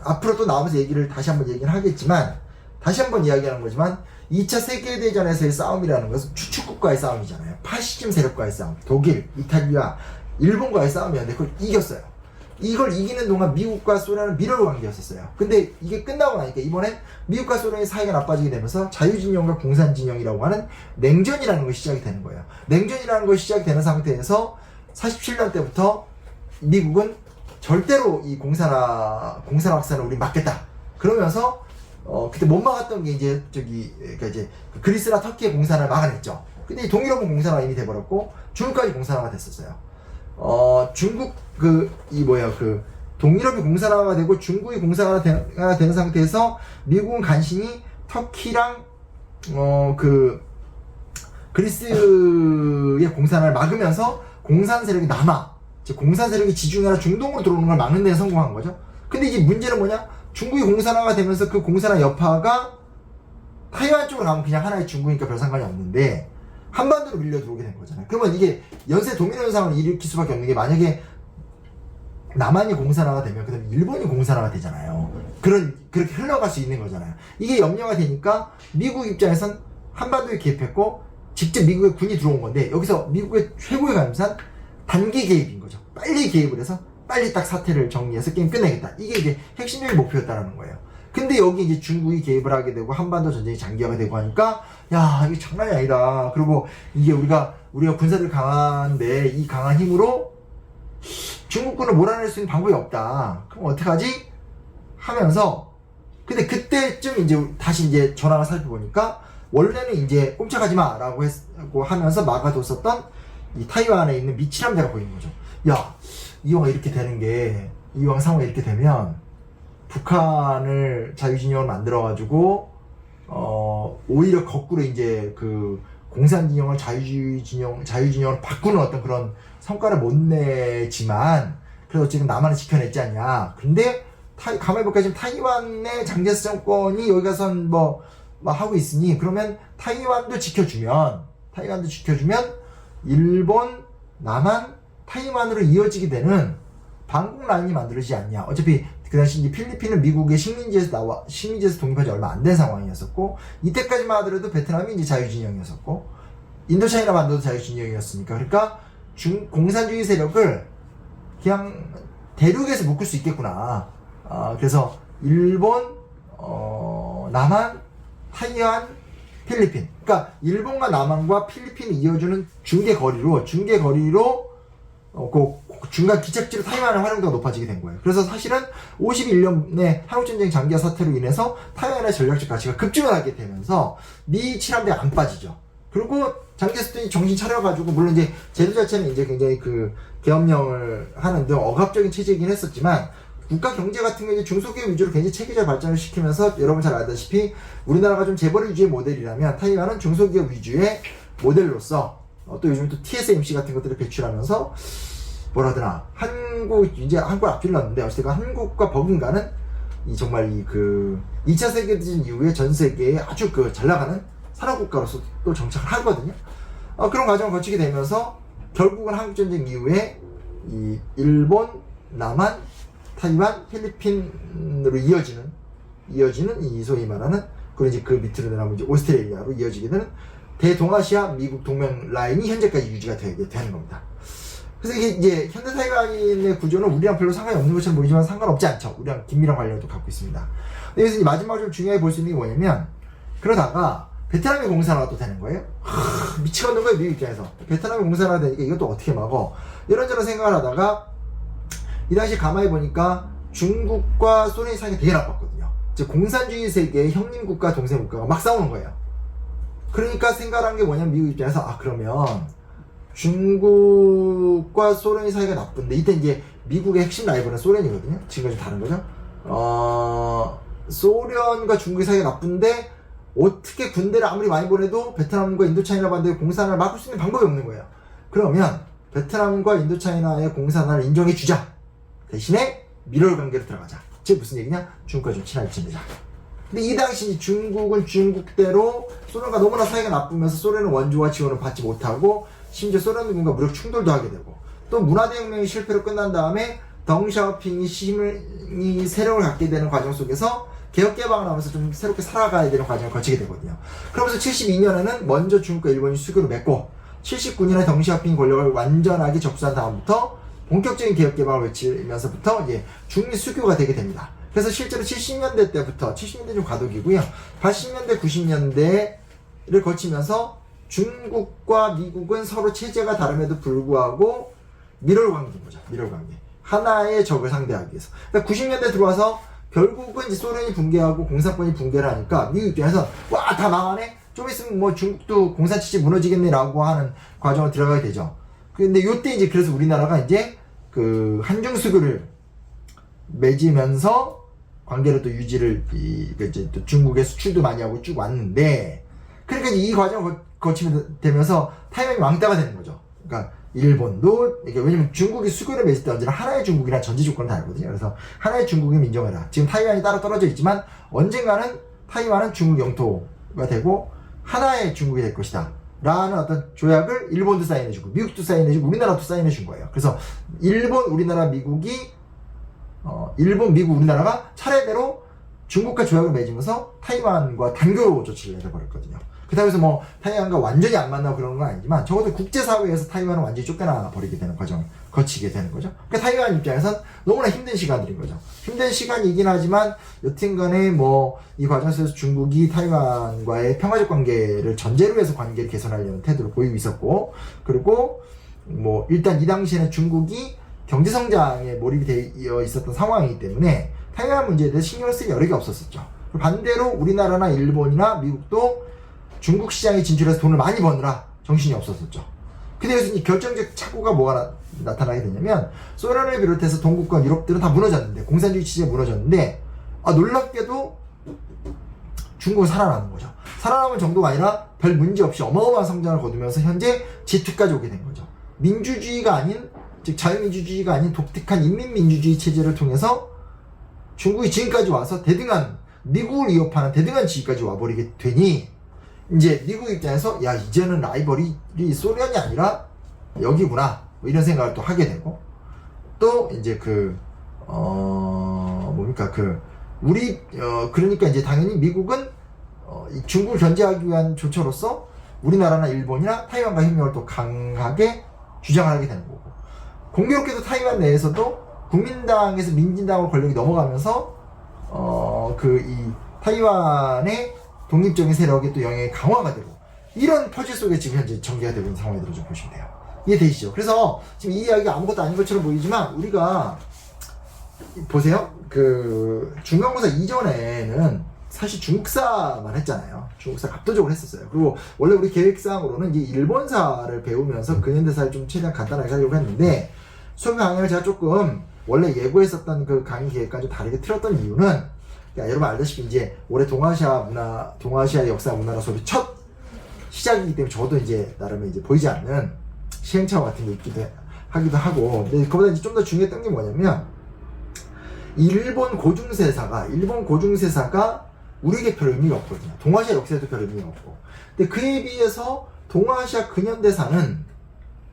앞으로 또 나오면서 다시 한번 얘기를 하겠지만 다시 한번 이야기하는 거지만 2차 세계대전에서의 싸움이라는 것은 추축국과의 싸움이잖아요. 파시즘 세력과의 싸움. 독일, 이탈리아, 일본과의 싸움이었는데 그걸 이겼어요. 이걸 이기는 동안 미국과 소련은 밀어로 관계였었어요. 근데 이게 끝나고 나니까 이번엔 미국과 소련의 사이가 나빠지게 되면서 자유진영과 공산진영이라고 하는 냉전이라는 것이 시작이 되는 거예요. 냉전이라는 것이 시작이 되는 상태에서 47년 때부터 미국은 절대로 이 공산화 확산을 우리 막겠다. 그러면서 그때 못 막았던 게 이제 그러니까 이제 그리스나 터키의 공산을 막아냈죠. 근데 이 동유럽은 공산화가 이미 돼버렸고 중국까지 공산화가 됐었어요. 중국 동유럽이 공산화가 되고 중국이 공산화가 된 상태에서 미국은 간신히 터키랑 그리스의 공산화를 막으면서 공산 세력이 공산 세력이 지중해나 중동으로 들어오는 걸 막는 데 성공한 거죠. 근데 이제 문제는 뭐냐? 중국이 공산화가 되면서 그 공산화 여파가 타이완 쪽으로 가면 그냥 하나의 중국이니까 별 상관이 없는데 한반도로 밀려 들어오게 된 거잖아요. 그러면 이게 연쇄 도미노 현상을 일으킬 수밖에 없는 게 만약에 남한이 공산화가 되면 그 다음에 일본이 공산화가 되잖아요. 그렇게 흘러갈 수 있는 거잖아요. 이게 염려가 되니까 미국 입장에선 한반도에 개입했고 직접 미국의 군이 들어온 건데 여기서 미국의 최고의 감산 단기 개입인 거죠. 빨리 개입을 해서 빨리 딱 사태를 정리해서 게임 끝내겠다. 이게 이제 핵심적인 목표였다는 거예요. 근데 여기 이제 중국이 개입을 하게 되고 한반도 전쟁이 장기화가 되고 하니까 야 이게 장난이 아니다. 그리고 이게 우리가 군사를 강한데 이 강한 힘으로 중국군을 몰아낼 수 있는 방법이 없다. 그럼 어떡하지? 하면서 근데 그때쯤 이제 다시 이제 전황을 살펴보니까 원래는 이제 꼼짝하지 마라고 하면서 막아뒀었던 이 타이완에 있는 미칠함대가 보이는 거죠. 야 이왕 이렇게 되는 게 이왕 상황이 이렇게 되면 북한을 자유진영을 만들어가지고 오히려 거꾸로 이제 그 공산진영을 자유진영으로 바꾸는 어떤 그런 성과를 못 내지만 그래도 지금 남한을 지켜냈지 않냐. 근데 가만히 볼까 지금 타이완의 장제스 정권이 여기 가선 뭐 하고 있으니 그러면 타이완도 지켜주면 일본, 남한, 타이완으로 이어지게 되는 반공 라인이 만들어지지 않냐. 어차피 그 당시 이제 필리핀은 미국의 식민지에서 독립한 지 얼마 안 된 상황이었었고 이때까지만 하더라도 베트남이 이제 자유진영이었었고 인도차이나 반도도 자유진영이었으니까 그러니까 공산주의 세력을 그냥 대륙에서 묶을 수 있겠구나. 그래서 일본, 남한, 타이완, 필리핀. 그러니까 일본과 남한과 필리핀을 이어주는 중개거리로 중간 기착지로 타이완의 활용도가 높아지게 된 거예요. 그래서 사실은 51년에 한국전쟁 장기화 사태로 인해서 타이완의 전략적 가치가 급증하게 되면서 미 칠함대가 안 빠지죠. 그리고 장제스도 정신 차려가지고 물론 이제 제도 자체는 이제 굉장히 그 계엄령을 하는 등 억압적인 체제이긴 했었지만 국가 경제 같은 경우 중소기업 위주로 굉장히 체계적 발전을 시키면서 여러분 잘 알다시피 우리나라가 좀 재벌 위주의 모델이라면 타이완은 중소기업 위주의 모델로서 또 요즘 또 TSMC 같은 것들을 배출하면서 뭐라더나 한국 앞뒤를 놨는데 어쨌든 한국과 버금가는 정말 2차 세계대전 이후에 전 세계에 아주 잘 나가는 산업국가로서 또 정착을 하거든요. 그런 과정을 거치게 되면서 결국은 한국전쟁 이후에 이 일본, 남한, 타이완, 필리핀으로 이어지는 이 소위 말하는 그리고 이제 그 밑으로 내려가면 이제 오스트레일리아로 이어지게 되는 대동아시아 미국 동맹 라인이 현재까지 유지가 되게 되는 겁니다. 그래서 이게 이제 현대 타이완의 구조는 우리랑 별로 상관이 없는 것처럼 보이지만 상관없지 않죠. 우리랑 긴밀한 관련도 갖고 있습니다. 그래서 이제 마지막으로 좀 중요하게 볼 수 있는 게 뭐냐면 그러다가 베트남의 공산화가 또 되는 거예요. 미치겠는 거예요, 미국 입장에서. 베트남의 공산화가 되니까 이것도 어떻게 막어? 이런저런 생각을 하다가 이 당시 가만히 보니까 중국과 소련의 사이가 되게 나빴거든요. 즉 공산주의 세계의 형님국가 동생국가가 막 싸우는 거예요. 그러니까 생각한 게 뭐냐면 미국 입장에서 그러면 중국과 소련의 사이가 나쁜데 이때 이제 미국의 핵심 라이벌은 소련이거든요. 지금과 좀 다른 거죠. 소련과 중국의 사이가 나쁜데 어떻게 군대를 아무리 많이 보내도 베트남과 인도차이나 반도의 공산화를 막을 수 있는 방법이 없는 거예요. 그러면 베트남과 인도차이나의 공산화를 인정해주자. 대신에 밀월 관계로 들어가자. 즉 무슨 얘기냐? 중국과 좀 친하게 지내자. 근데 이 당시 중국은 중국대로 소련과 너무나 사이가 나쁘면서 소련은 원조와 지원을 받지 못하고 심지어 소련군과 무력 충돌도 하게 되고 또 문화대혁명이 실패로 끝난 다음에 덩샤오핑이 세력을 갖게 되는 과정 속에서 개혁개방을 하면서 좀 새롭게 살아가야 되는 과정을 거치게 되거든요. 그러면서 72년에는 먼저 중국과 일본이 수교를 맺고 79년에 덩샤오핑 권력을 완전하게 접수한 다음부터 본격적인 개혁개방을 외치면서부터 이제 중미 수교가 되게 됩니다. 그래서 실제로 70년대 때부터 70년대 좀 과도기고요. 80년대 90년대를 거치면서 중국과 미국은 서로 체제가 다름에도 불구하고 밀월 관계인 거죠. 밀월 관계. 하나의 적을 상대하기 위해서. 그러니까 90년대 들어와서 결국은 이제 소련이 붕괴하고 공산권이 붕괴를 하니까 미국 입장에서 와, 다 망하네? 좀 있으면 뭐 중국도 공산체제 무너지겠네라고 하는 과정을 들어가게 되죠. 근데 요때 이제 그래서 우리나라가 이제 그 한중수교를 맺으면서 관계를 또 유지를 이제 또 중국에 수출도 많이 하고 쭉 왔는데, 그러니까 이 과정을 거치면서 타이완이 왕따가 되는 거죠. 그러니까 일본도, 그러니까 왜냐면 중국이 수교를 맺을 때 언제나 하나의 중국이란 전제 조건을 다르거든요. 그래서 하나의 중국을 인정해라. 지금 타이완이 따로 떨어져 있지만 언젠가는 타이완은 중국 영토가 되고 하나의 중국이 될 것이다 라는 어떤 조약을 일본도 사인해주고 미국도 사인해주고 우리나라도 사인해준 거예요. 그래서 일본, 우리나라, 미국이 일본, 미국, 우리나라가 차례대로 중국과 조약을 맺으면서 타이완과 단교 조치를 내려버렸거든요. 그렇다고 해서 뭐 타이완과 완전히 안 만나고 그러는 건 아니지만 적어도 국제사회에서 타이완은 완전히 쫓겨나 버리게 되는 과정을 거치게 되는 거죠. 그러니까 타이완 입장에선 너무나 힘든 시간들인 거죠. 힘든 시간이긴 하지만 여튼간에 뭐 이 과정 속에서 중국이 타이완과의 평화적 관계를 전제로 해서 관계를 개선하려는 태도를 보이고 있었고, 그리고 뭐 일단 이 당시에는 중국이 경제성장에 몰입이 되어 있었던 상황이기 때문에 타이완 문제에 대해서 신경을 쓸 여력이 없었었죠. 반대로 우리나라나 일본이나 미국도 중국 시장에 진출해서 돈을 많이 버느라 정신이 없었었죠. 근데 여기서 이 결정적 착오가 뭐가 나타나게 되냐면, 소련을 비롯해서 동국과 유럽들은 다 무너졌는데, 공산주의 체제가 무너졌는데, 놀랍게도 중국은 살아남은 거죠. 살아남은 정도가 아니라 별 문제 없이 어마어마한 성장을 거두면서 현재 G2까지 오게 된 거죠. 민주주의가 아닌, 즉 자유민주주의가 아닌 독특한 인민민주주의 체제를 통해서 중국이 지금까지 와서 대등한, 미국을 위협하는 대등한 지위까지 와버리게 되니, 이제 미국 입장에서 야, 이제는 라이벌이 소련이 아니라 여기구나, 뭐 이런 생각을 또 하게 되고, 또 이제 그러니까 이제 당연히 미국은 이 중국을 견제하기 위한 조처로서 우리나라나 일본이나 타이완과 협력을 또 강하게 주장을 하게 되는 거고, 공교롭게도 타이완 내에서도 국민당에서 민진당으로 권력이 넘어가면서 이 타이완의 독립적인 세력의 또 영향이 강화가 되고, 이런 퍼즐 속에 지금 현재 전개가 되고 있는 상황이라고 좀 보시면 돼요. 이해되시죠? 그래서 지금 이 이야기가 아무것도 아닌 것처럼 보이지만, 우리가 보세요. 중간고사 이전에는 사실 중국사만 했잖아요. 중국사 압도적으로 했었어요. 그리고 원래 우리 계획상으로는 이제 일본사를 배우면서 근현대사를 좀 최대한 간단하게 하려고 했는데, 수업 강의를 제가 조금 원래 예고했었던 그 강의 계획과 좀 다르게 틀었던 이유는, 그러니까 여러분 알다시피 이제 올해 동아시아 역사 문화라 수업이 첫 시작이기 때문에 저도 이제 나름의 이제 보이지 않는 시행착오 같은 게 하기도 하고, 근데 그보다 이제 좀 더 중요했던 게 뭐냐면, 일본 고중세사가 우리에게 별 의미가 없거든요. 동아시아 역사에도 별 의미가 없고. 근데 그에 비해서 동아시아 근현대사는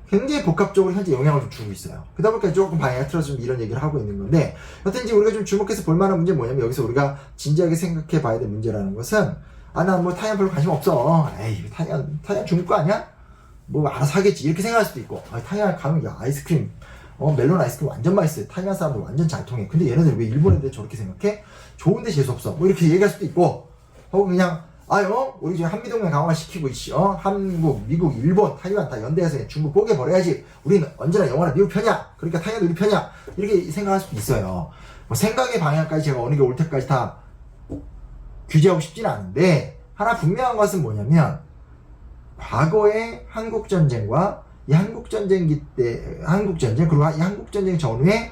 굉장히 복합적으로 현재 영향을 좀 주고 있어요. 그러다 보니까 조금 방향을 틀어서 좀 이런 얘기를 하고 있는 건데, 여튼 이제 우리가 좀 주목해서 볼 만한 문제는 뭐냐면, 여기서 우리가 진지하게 생각해 봐야 될 문제라는 것은, 난 뭐 타이완 별로 관심 없어. 에이, 타이완 중국 거 아니야? 뭐 알아서 하겠지. 이렇게 생각할 수도 있고, 타이완 가면 야, 아이스크림, 멜론 아이스크림 완전 맛있어요. 타이완 사람들 완전 잘 통해. 근데 얘네들 왜 일본 애들 저렇게 생각해? 좋은데 재수없어. 뭐 이렇게 얘기할 수도 있고, 혹은 그냥 우리 지금 한미동맹 강화시키고 한국, 미국, 일본, 타이완 다 연대해서 중국 뽀개버려야지. 우리는 언제나 영원한 미국 편이야. 그러니까 타이완 우리 편이야. 이렇게 생각할 수도 있어요. 뭐 생각의 방향까지 제가 어느 게 올 때까지 다 규제하고 싶지는 않은데, 하나 분명한 것은 뭐냐면, 과거의 한국전쟁과 이 한국전쟁 그리고 이 한국전쟁 전후에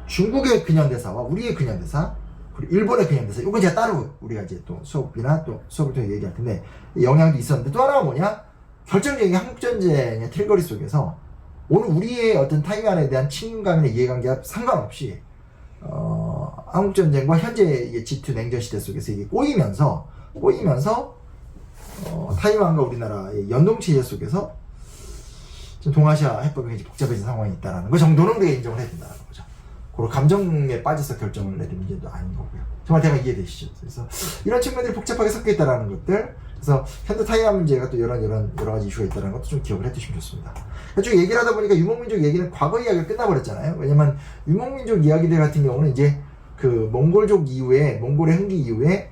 중국의 근현대사와 우리의 근현대사, 그리고 일본의 근현대사, 이건 제가 따로 우리가 이제 또 수업을 통해 얘기할 텐데, 영향도 있었는데, 또 하나가 뭐냐? 결정적인 한국전쟁의 틀거리 속에서 오늘 우리의 어떤 타이완에 대한 친감이나 이해관계와 상관없이 한국전쟁과 현재의 G2 냉전시대 속에서 이게 꼬이면서 타이완과 우리나라의 연동체제 속에서 지금 동아시아 해법이 굉장히 복잡해진 상황이 있다는 것 정도는 우리가 인정을 해야 된다는 거죠. 그리고 감정에 빠져서 결정을 내릴 문제도 아닌 거고요. 정말 대강 이해되시죠? 그래서 이런 측면들이 복잡하게 섞여 있다는 것들, 그래서 현대 타이완 문제가 또 이런 여러 가지 이슈가 있다는 것도 좀 기억을 해두시면 좋습니다. 쭉 얘기를 하다 보니까 유목민족 얘기는 과거 이야기가 끝나버렸잖아요. 왜냐면 유목민족 이야기들 같은 경우는 이제 몽골의 흥기 이후에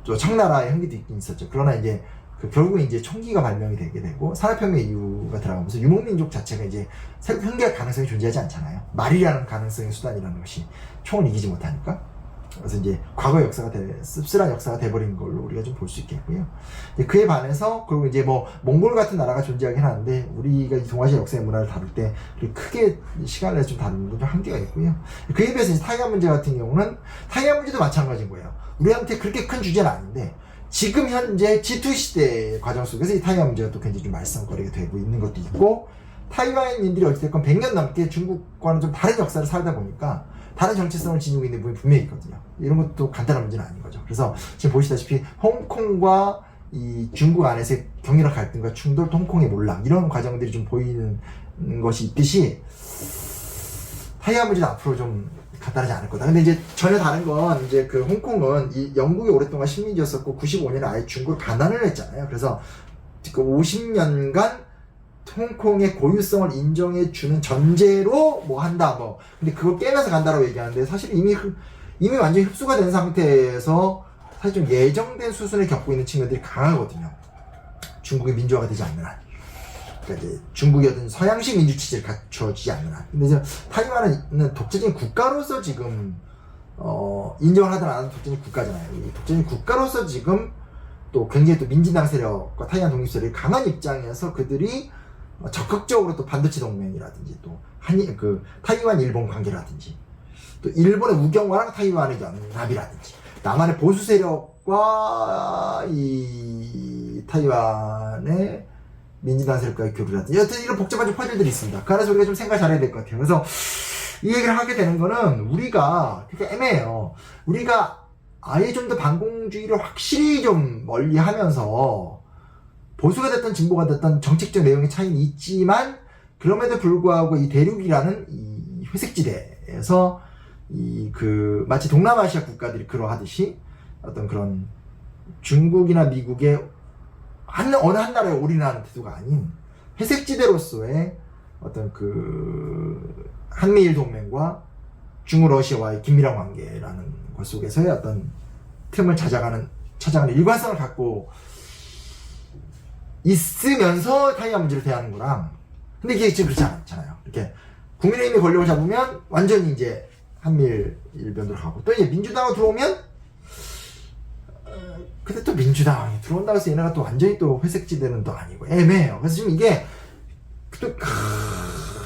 또 청나라의 흥기도 있긴 있었죠. 그러나 이제 결국은 이제 총기가 발명이 되게 되고 산업혁명 이유가 들어가면서 유목민족 자체가 이제 흉계할 가능성이 존재하지 않잖아요. 말이라는 가능성의 수단이라는 것이 총을 이기지 못하니까. 그래서 이제 과거 역사가 씁쓸한 역사가 돼버린 걸로 우리가 좀 볼 수 있겠고요. 그에 반해서 그리고 이제 뭐 몽골 같은 나라가 존재하긴 하는데 우리가 이 동아시아 역사의 문화를 다룰 때 크게 시간을 내서 좀 다루는 건 좀 한계가 있고요. 그에 비해서 이제 타이완 문제 같은 경우는 타이완 문제도 마찬가지인 거예요. 우리한테 그렇게 큰 주제는 아닌데 지금 현재 G2 시대의 과정 속에서 이 타이완 문제가 또 굉장히 좀 말썽거리가 되고 있는 것도 있고 타이완인들이 어찌됐건 100년 넘게 중국과는 좀 다른 역사를 살다 보니까 다른 정체성을 지니고 있는 부분이 분명히 있거든요. 이런 것도 간단한 문제는 아닌 거죠. 그래서 지금 보시다시피 홍콩과 이 중국 안에서의 경이로운 갈등과 충돌, 홍콩의 몰락 이런 과정들이 좀 보이는 것이 있듯이 타이완 문제도 앞으로 좀 간단하지 않을 거다. 근데 이제 전혀 다른 건 이제 그 홍콩은 이 영국이 오랫동안 식민지였었고 95년에 아예 중국을 반환을 했잖아요. 그래서 그 50년간 홍콩의 고유성을 인정해주는 전제로 뭐 한다 뭐 근데 그걸 깨면서 간다라고 얘기하는데 사실 이미 완전히 흡수가 된 상태에서 사실 좀 예정된 수순을 겪고 있는 측면들이 강하거든요. 중국의 민주화가 되지 않는 한. 그러니까 이제 중국의 어떤 서양식 민주 체제를 갖춰지지 않는 한. 근데 이제 타이완은 독재적인 국가로서 지금 인정을 하든 안 하든 독재적인 국가잖아요. 이 독재적인 국가로서 지금 또 굉장히 또 민진당 세력과 타이완 독립 세력이 강한 입장에서 그들이 적극적으로 또 반도체 동맹이라든지 또 타이완 일본 관계라든지 또 일본의 우경화랑 타이완의 연합이라든지 남한의 보수 세력과 이 타이완의 민진당 세력과의 교류라든지 여튼 이런 복잡한 퍼즐들이 있습니다. 그 안에서 우리가 좀 생각 잘해야 될 것 같아요. 그래서 이 얘기를 하게 되는 거는 우리가 그렇게 애매해요. 우리가 아예 좀 더 반공주의를 확실히 좀 멀리 하면서 보수가 됐던 진보가 됐던 정책적 내용의 차이는 있지만 그럼에도 불구하고 이 대륙이라는 이 회색지대에서 마치 동남아시아 국가들이 그러하듯이 어떤 그런 중국이나 미국의 어느 한 나라에 올인하는 태도가 아닌 회색지대로서의 어떤 한미일 동맹과 중국 러시아와의 긴밀한 관계라는 것 속에서의 어떤 틈을 찾아가는 일관성을 갖고 있으면서 타이완 문제를 대하는 거랑 근데 이게 지금 그렇지 않잖아요. 이렇게 국민의힘이 권력을 잡으면 완전히 이제 한미일 일변으로 가고 또 이제 민주당으로 들어오면 근데 또 민주당이 들어온다고 해서 얘네가 또 완전히 또 회색지대는 또 아니고 애매해요. 그래서 지금 이게 또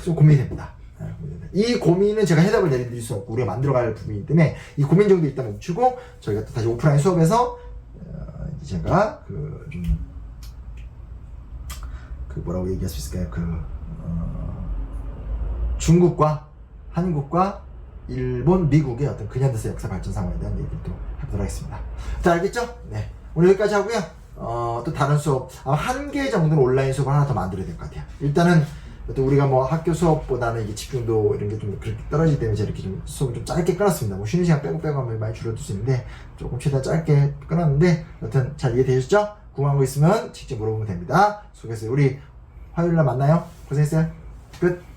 좀 고민이 됩니다. 이 고민은 제가 해답을 내드릴 수 없고 우리가 만들어갈 부분이기 때문에 이 고민 정도 일단 멈추고 저희가 또 다시 오프라인 수업에서 제가 뭐라고 얘기할 수 있을까요? 중국과 한국과 일본, 미국의 어떤 근현대사 역사 발전 상황에 대한 얘기를 또 해보도록 하겠습니다. 자, 알겠죠? 네. 오늘 여기까지 하고요. 또 다른 수업, 아마 1개 정도는 온라인 수업을 하나 더 만들어야 될 것 같아요. 일단은, 또 우리가 뭐 학교 수업보다는 이게 집중도 이런 게 좀 그렇게 떨어지기 때문에 제가 이렇게 좀 수업을 좀 짧게 끊었습니다. 뭐 쉬는 시간 빼고 하면 많이 줄어들 수 있는데, 조금 최대한 짧게 끊었는데, 여튼 잘 이해되셨죠? 궁금한 거 있으면 직접 물어보면 됩니다. 수고했어요. 우리 화요일날 만나요. 고생했어요. 끝.